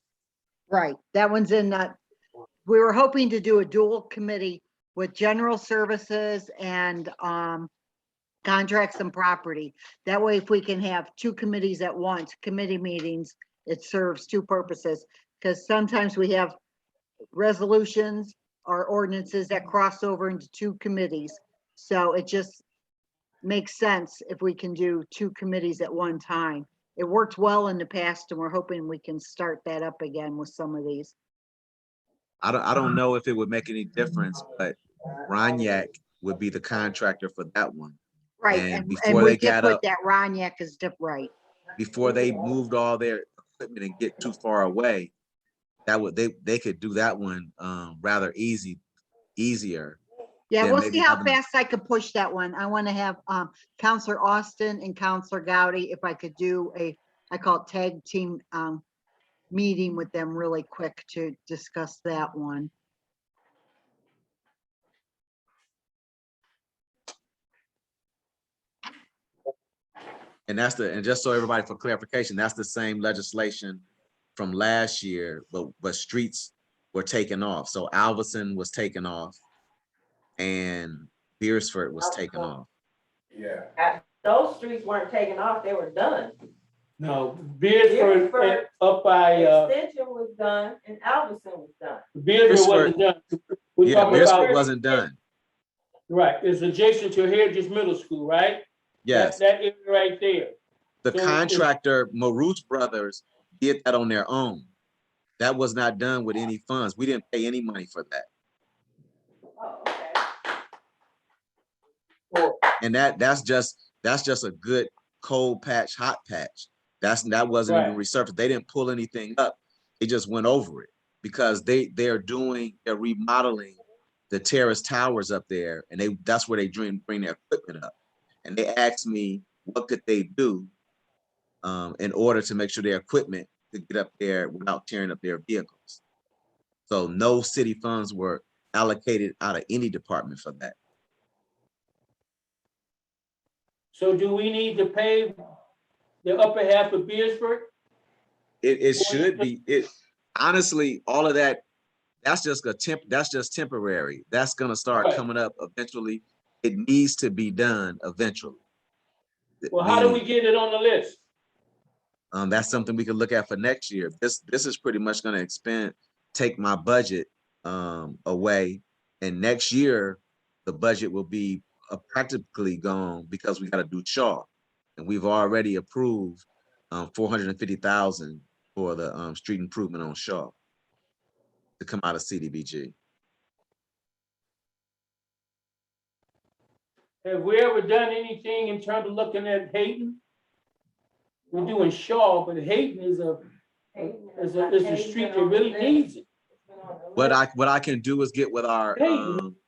Right, that one's in, we were hoping to do a dual committee with general services and, contracts and property. That way, if we can have 2 committees at once, committee meetings, it serves 2 purposes. Because sometimes we have resolutions or ordinances that cross over into 2 committees. So it just makes sense if we can do 2 committees at one time. It worked well in the past, and we're hoping we can start that up again with some of these. I don't know if it would make any difference, but Roniak would be the contractor for that one. Right, And and before we they did got put up, that Roniak is right. before they moved all their equipment and get too far away, that would, they could do that one rather easier. Yeah, than we'll maybe see how having- fast I could push that one. I want to have Counselor Austin and Counselor Gowdy, if I could do I call it tag team meeting with them really quick to discuss that one. And and just so everybody, for clarification, that's the same legislation from last year, but streets were taken off. So Alverson was taken off and Beersford was taken off. Yeah. Those streets weren't taken off, they were done. No, Beersford, Beersford, up by, Extension was done and Alverson was done. Beersford wasn't done. We're Yeah, talking about, Beersford wasn't done. right, it's adjacent to Heritage Middle School, right? Yes, That area right there. the so contractor, Maruch Brothers, did that on their own. That was not done with any funds. We didn't pay any money for that. Oh, okay. And that's just a good cold patch, hot patch. That wasn't even Right. resurfaced. They didn't pull anything up. They just went over it because they're remodeling the terrace towers up there, and that's where they bring their equipment up. And they asked me what could they do in order to make sure their equipment could get up there without tearing up their vehicles. So no city funds were allocated out of any department for that. So do we need to pay the upper half of Beersford? It should be, honestly, all of that, that's just temporary. That's gonna start Right. coming up eventually. It needs to be done eventually. Well, how do we get it on the list? That's something we can look at for next year. This is pretty much gonna take my budget away. And next year, the budget will be practically gone because we gotta do Shaw. And we've already approved 450,000 for the street improvement on Shaw to come out of CDBG. Have we ever done anything in terms of looking at Hayden? We're doing Shaw, but Hayden is a street that really needs it. What I can do is get with our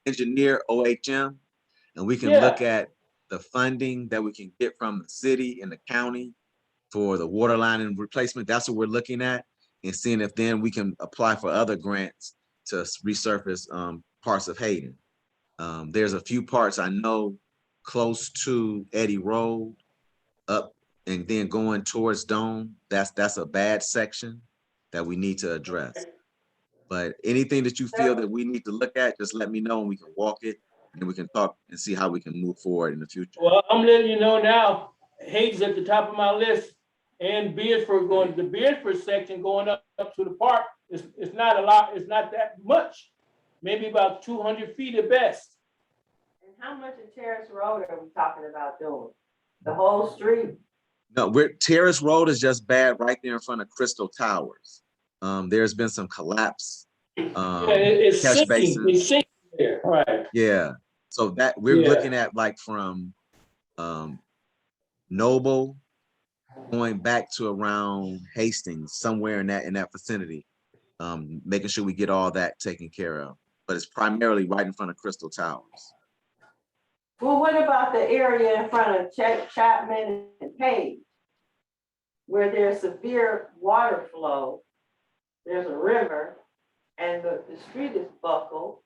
engineer OHM, and we can Yeah. look at the funding that we can get from the city and the county for the water line and replacement. That's what we're looking at, and seeing if then we can apply for other grants to resurface parts of Hayden. There's a few parts I know close to Eddie Road up and then going towards Dome. That's a bad section that we need to address. But anything that you feel that we need to look at, just let me know and we can walk it and we can talk and see how we can move forward in the future. Well, I'm letting you know now, Hayes at the top of my list, and Beardford going, the Beardford section going up to the park, it's not a lot, it's not that much. Maybe about 200 feet at best. And how much of Terrace Road are we talking about doing? The whole street? No, Terrace Road is just bad right there in front of Crystal Towers. There's been some collapse. Yeah, it's Catch sinking, basins. it's sinking there, right? Yeah, so that we're Yeah. looking at like from Noble going back to around Hastings, somewhere in that vicinity, making sure we get all that taken care of. But it's primarily right in front of Crystal Towers. Well, what about the area in front of Chapman and Page? Where there's severe water flow, there's a river, and the street is buckled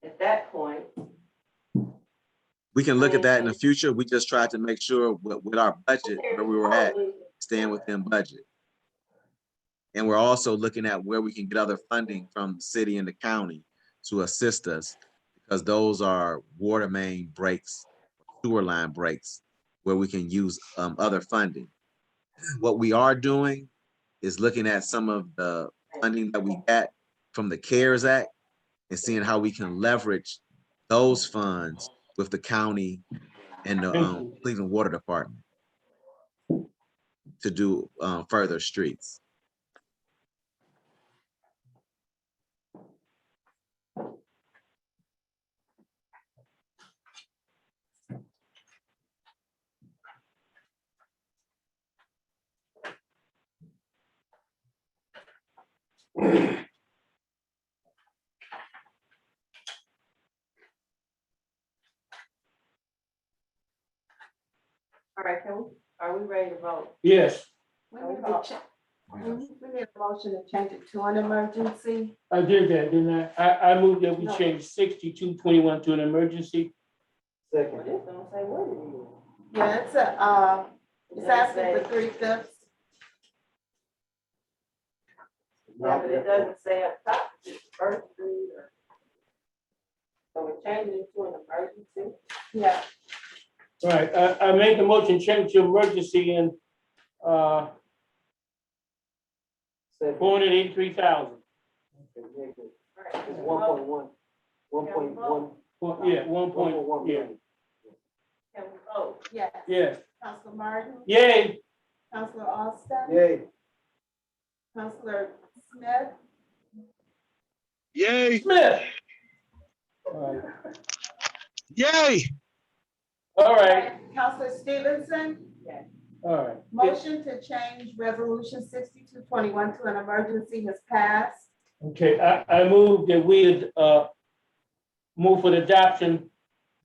at that point. We can look at that in the future. We just tried to make sure with our budget, where we were at, staying within budget. And we're also looking at where we can get other funding from the city and the county to assist us, because those are water main breaks, sewer line breaks, where we can use other funding. What we are doing is looking at some of the funding that we got from the CARES Act and seeing how we can leverage those funds with the county and the Cleveland Water Department to do further streets. All right, are we ready to vote? Yes, We need a motion to change it to an emergency. I did that, didn't I? I moved that we No. change 6221 to an emergency. Well, Second. this don't say what it is. Yeah, it's asking for 3/5. Yeah, but it doesn't say up top, it's First Street or. So we're changing it to an emergency. Yeah, All right, I made the motion change to emergency and Second. 483,000. Okay, yeah, good. All right, It's can 1.1. Well, yeah, 1 point, 1.1 yeah, million. we vote? yes. yes. Councilor Martin, Yay, Councilor Austin, Yay. Councilor Smith, Yay, Smith. All right, yay. all right, Councilor Stevenson. all right. Motion to change resolution 6221 to an emergency has passed. Okay, I move that we move for the adoption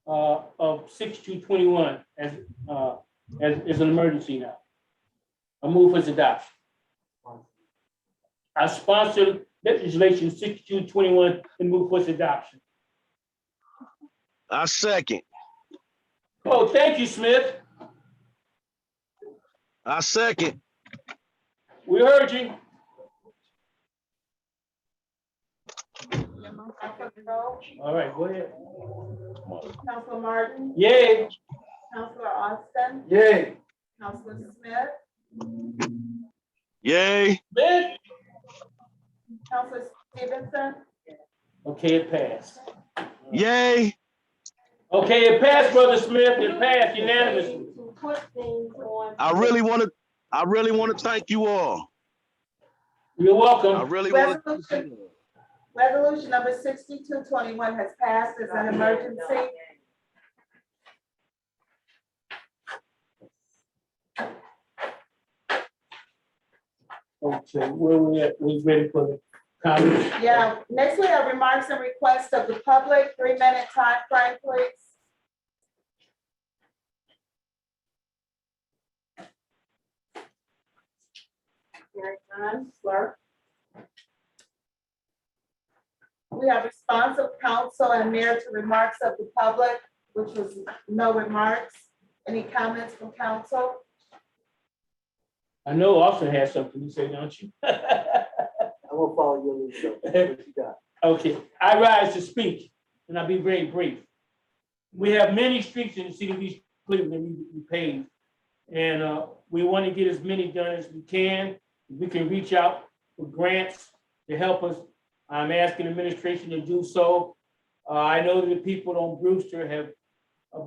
of 6221 as an emergency now. I move for its adoption. I sponsor legislation 6221 and move for its adoption. I second. Oh, thank you, Smith. I second. We heard you. All right, go ahead. Councilor Martin, Yay. Councilor Austin, Yay. Councilor Smith, Yay. Smith. Councilor Stevenson, Okay, it passed. Yay. Okay, it passed, Brother Smith. It passed unanimously. To put things on. I really want to thank you all. You're I welcome. really want to. resolution number 6221 has passed as an emergency. Okay, where we at? We ready for the comments? Yeah, next we have remarks and requests of the public, 3-minute time frame, please. Hearing none, clerk. We have response of council and mayor to remarks of the public, which was no remarks. Any comments from council? I know Austin has something to say, don't you? I will follow your lead, so what you got? Okay, I rise to speak, and I'll be very brief. We have many streets in the city of East Cleveland that need to be paved. And we want to get as many done as we can. If we can reach out for grants to help us, I'm asking the administration to do so. I know that the people on Brewster have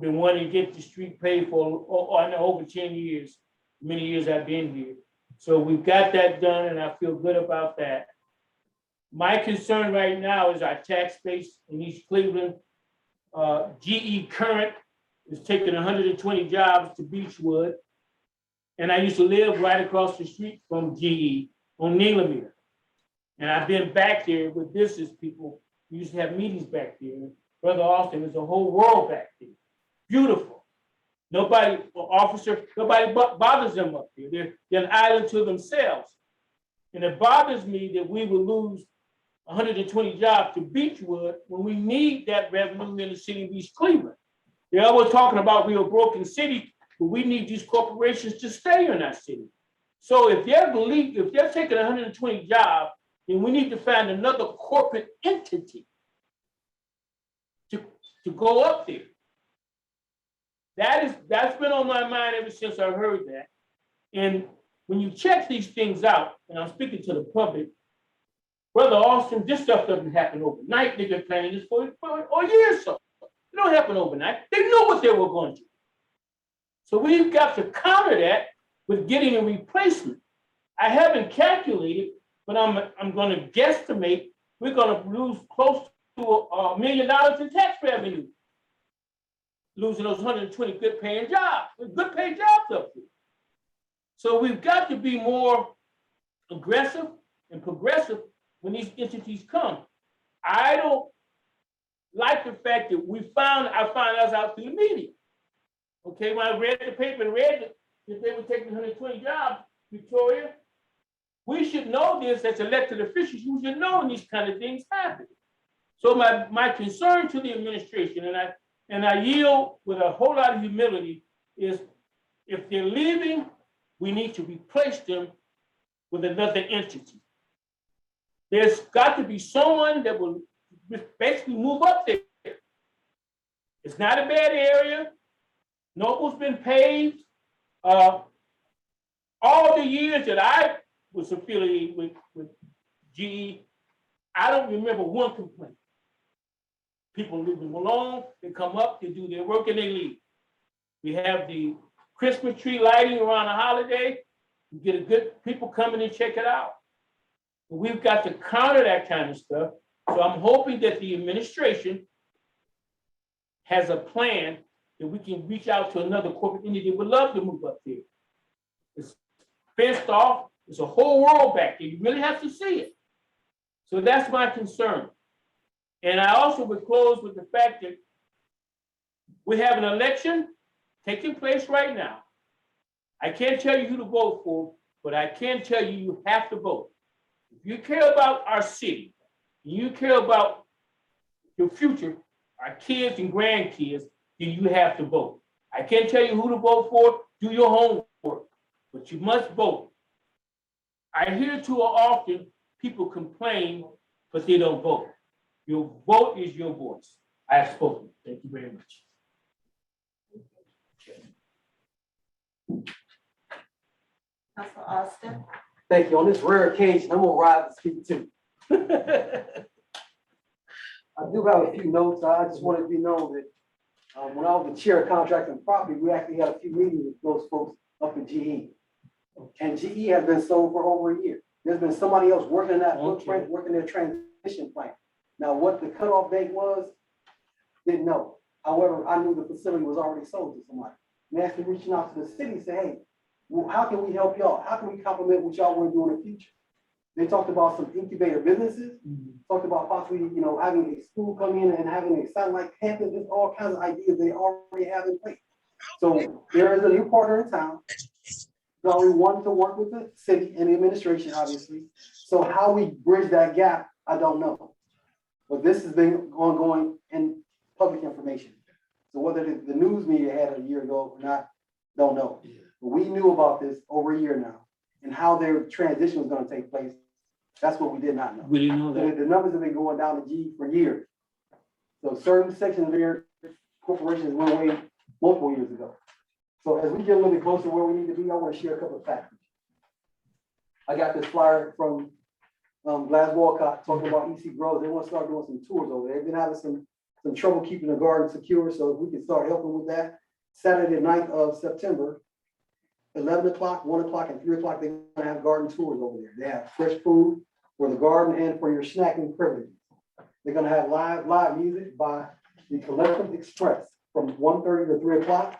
been wanting to get the street paved for I know over 10 years, many years I've been here. So we've got that done, and I feel good about that. My concern right now is our tax base in East Cleveland. GE Current is taking 120 jobs to Beechwood. And I used to live right across the street from GE on Neelamere. And I've been back there with business people. We used to have meetings back there. Brother Austin, there's a whole world back there. Beautiful. Nobody bothers them up there. They're an island to themselves. And it bothers me that we will lose 120 jobs to Beechwood when we need that revenue in the city of East Cleveland. They're always talking about we're a broken city, but we need these corporations to stay in our city. So if they're taking 120 jobs, then we need to find another corporate entity to go up there. That's been on my mind ever since I heard that. And when you check these things out, and I'm speaking to the public, Brother Austin, this stuff doesn't happen overnight. They've been planning this for a year or so. It don't happen overnight. They knew what they were going to do. So we've got to counter that with getting a replacement. I haven't calculated, but I'm going to guesstimate we're going to lose close to $1 million in tax revenue, losing those 120 good paying jobs, good paid jobs up there. So we've got to be more aggressive and progressive when these entities come. I don't like the fact that I found us out through the media. Okay, when I read the paper and read that they were taking 120 jobs, Victoria, we should know this as elected officials. You should know when these kind of things happen. So my concern to the administration, and I yield with a whole lot of humility, is if they're leaving, we need to replace them with another entity. There's got to be someone that will basically move up there. It's not a bad area. Noble's been paved. All the years that I was affiliated with GE, I don't remember one complaint. People leave them alone, they come up, they do their work, and they leave. We have the Christmas tree lighting around the holiday. You get a good people coming and check it out. We've got to counter that kind of stuff. So I'm hoping that the administration has a plan that we can reach out to another corporate entity that would love to move up there. It's fenced off. There's a whole world back there. You really have to see it. So that's my concern. And I also would close with the fact that we have an election taking place right now. I can't tell you who to vote for, but I can tell you you have to vote. If you care about our city, you care about your future, our kids and grandkids, then you have to vote. I can't tell you who to vote for. Do your homework, but you must vote. I hear too often people complain, but they don't vote. Your vote is your voice. I have spoken. Thank you very much. Council Austin. Thank you. On this rare occasion, I'm gonna rise to speak too. I do have a few notes. I just wanted to be known that when I was the chair of contract and property, we actually had a few meetings with those folks up at GE. And GE has been sold for over a year. There's been somebody else working that footprint, working their transition plan. Now, what the cutoff date was, didn't know. However, I knew the facility was already sold to somebody. And actually reaching out to the city, say, hey, well, how can we help y'all? How can we complement what y'all want to do in the future? They talked about some incubator businesses, talked about possibly, having a school come in and having a satellite campus, just all kinds of ideas they already have in place. So there is a new partner in town. So we want to work with the city and the administration, obviously. So how we bridge that gap, I don't know. But this has been ongoing in public information. So whether the news media had it a year ago or not, don't know. But we knew about this over a year now and how their transition was gonna take place. That's what we did not know. We didn't know So that. the numbers have been going down the G for years. So certain sections of their corporations went away multiple years ago. So as we get a little bit closer to where we need to be, I want to share a couple of facts. I got this flyer from Glass Walcott talking about EC Grove. They want to start doing some tours over there. They've been having some trouble keeping the garden secure, so if we can start helping with that. Saturday, the 9th of September, 11 o'clock, 1 o'clock, and 3 o'clock, they're gonna have garden tours over there. They have fresh food for the garden and for your snacking privileges. They're gonna have live music by the Collective Express from 1:30 to 3 o'clock.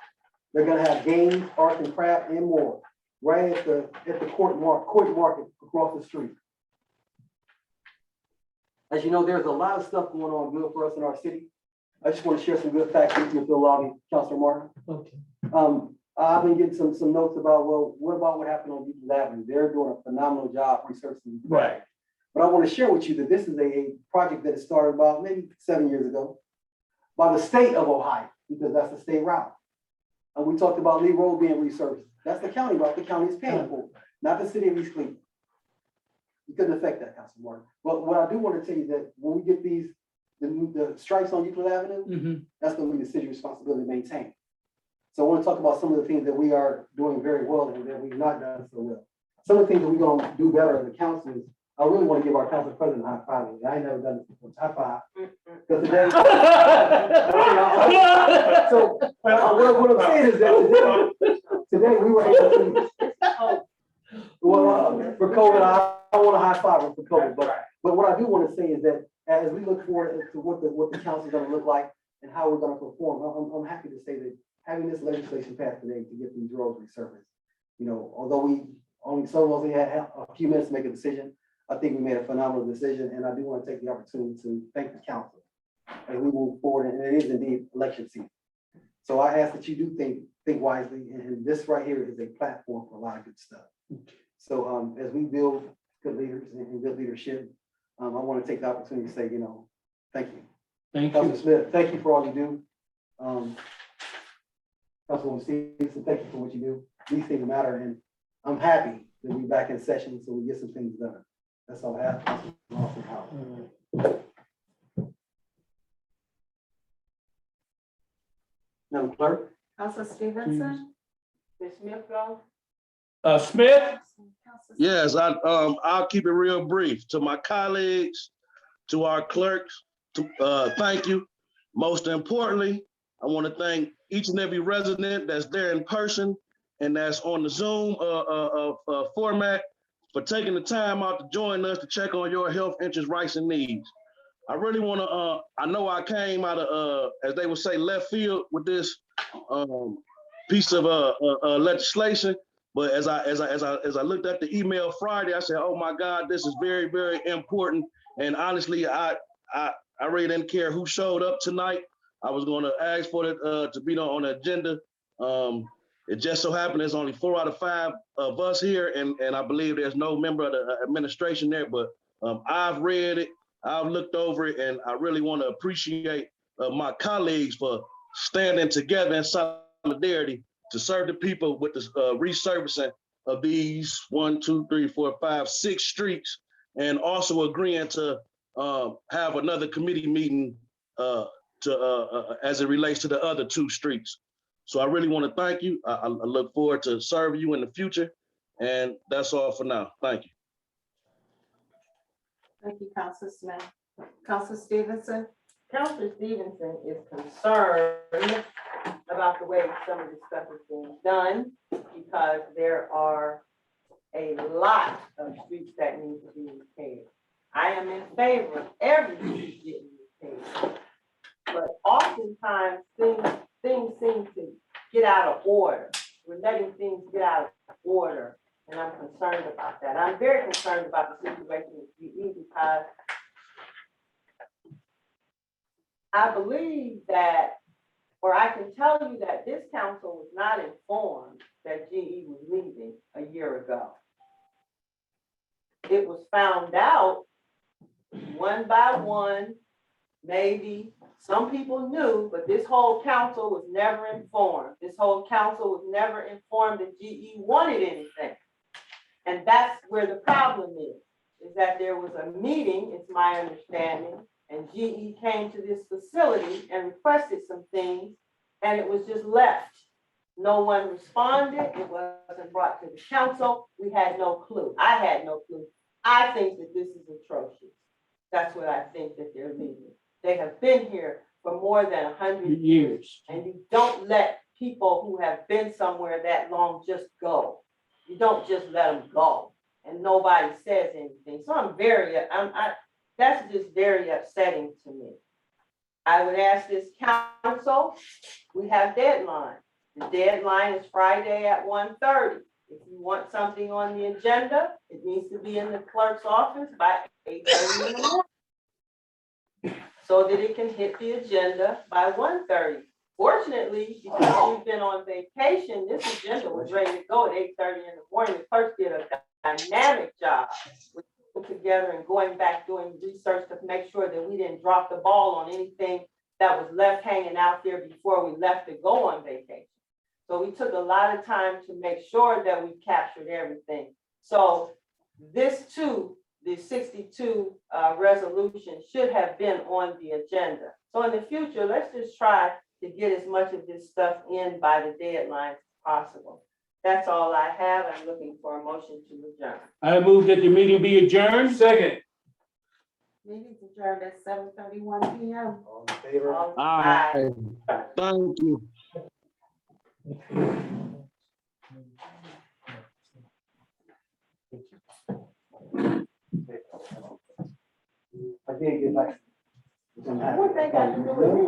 They're gonna have games, arts and craft, and more, right at the court market across the street. As you know, there's a lot of stuff going on good for us in our city. I just want to share some good facts with you, Phil Lobby, Councilor Martin. Okay. I've been getting some notes about, well, what about what happened on Euclid Avenue? They're doing a phenomenal job researching. Right. But I want to share with you that this is a project that started about maybe 7 years ago by the state of Ohio, because that's the state route. And we talked about Lee Road being resurfaced. That's the county route, the county is paying for, not the city of East Cleveland. You couldn't affect that, Councilor Martin. But what I do want to tell you that when we get the stripes on Euclid Avenue, that's going to be the city's responsibility to maintain. So I want to talk about some of the things that we are doing very well and that we've not done so well. Some of the things that we're going to do better as a council is, I really want to give our council president a high five. I ain't never done this before. High five. Because today, so what I'm saying is that today we were able to, for COVID, I don't want a high five for COVID, but what I do want to say is that as we look forward to what the council is going to look like and how we're going to perform, I'm happy to say that having this legislation passed today to get these roads resurfaced, you know, although some of us had a few minutes to make a decision, I think we made a phenomenal decision, and I do want to take the opportunity to thank the council as we move forward, and it is indeed election season. So I ask that you do think wisely, and this right here is a platform for a lot of good stuff. So as we build good leaders and good leadership, I want to take the opportunity to say, you know, thank you. Thank Councilman you. Smith, thank you for all you do. Councilwoman Stevenson, thank you for what you do. These things matter, and I'm happy that we're back in session so we get some things done. That's all I have. Madam Clerk? Council Stevenson? Ms. Smith go? Smith? Yes, I'll keep it real brief. To my colleagues, to our clerks, thank you. Most importantly, I want to thank each and every resident that's there in person and that's on the Zoom format for taking the time out to join us to check on your health, interests, rights, and needs. I really want to, I know I came out of, as they would say, left field with this piece of legislation, but as I looked at the email Friday, I said, oh my God, this is very, very important. And honestly, I really didn't care who showed up tonight. I was going to ask for it to be on the agenda. It just so happened there's only 4 out of 5 of us here, and I believe there's no member of the administration there, but I've read it, I've looked over it, and I really want to appreciate my colleagues for standing together in solidarity to serve the people with the resurfacing of these 1, 2, 3, 4, 5, 6 streets, and also agreeing to have another committee meeting as it relates to the other 2 streets. So I really want to thank you. I look forward to serving you in the future. And that's all for now. Thank you. Thank you, Council Smith. Council Stevenson? Councilor Stevenson is concerned about the way some of this stuff is being done because there are a lot of streets that need to be repaired. I am in favor of every street getting repaired, but oftentimes things seem to get out of order. We're letting things get out of order, and I'm concerned about that. I'm very concerned about the situation with GE because I believe that Or I can tell you that this council was not informed that GE was leaving a year ago. It was found out one by one, maybe some people knew, but this whole council was never informed. This whole council was never informed that GE wanted anything. And that's where the problem is that there was a meeting, it's my understanding, and GE came to this facility and requested some things, and it was just left. No one responded, it wasn't brought to the council, we had no clue. I had no clue. I think that this is atrocious. That's what I think that they're leaving. They have been here for more than 100 years, and you don't let people who have been somewhere that long just go. You don't just let them go, and nobody says anything. So that's just very upsetting to me. I would ask this council, we have deadlines. The deadline is Friday at 1:30. If you want something on the agenda, it needs to be in the clerk's office by 8:30 in the morning, so that it can hit the agenda by 1:30. Fortunately, because we've been on vacation, this agenda was ready to go at 8:30 in the morning. The clerk did a dynamic job with putting together and going back doing research to make sure that we didn't drop the ball on anything that was left hanging out there before we left to go on vacation. So we took a lot of time to make sure that we captured everything. So this too, the 62 resolution should have been on the agenda. So in the future, let's just try to get as much of this stuff in by the deadline as possible. That's all I have. I'm looking for a motion to adjourn. I move that the meeting be adjourned. Second. Meeting's adjourned at 7:31 PM. All in favor? All Aye. right. Thank you. I did get back. What they got to do with it?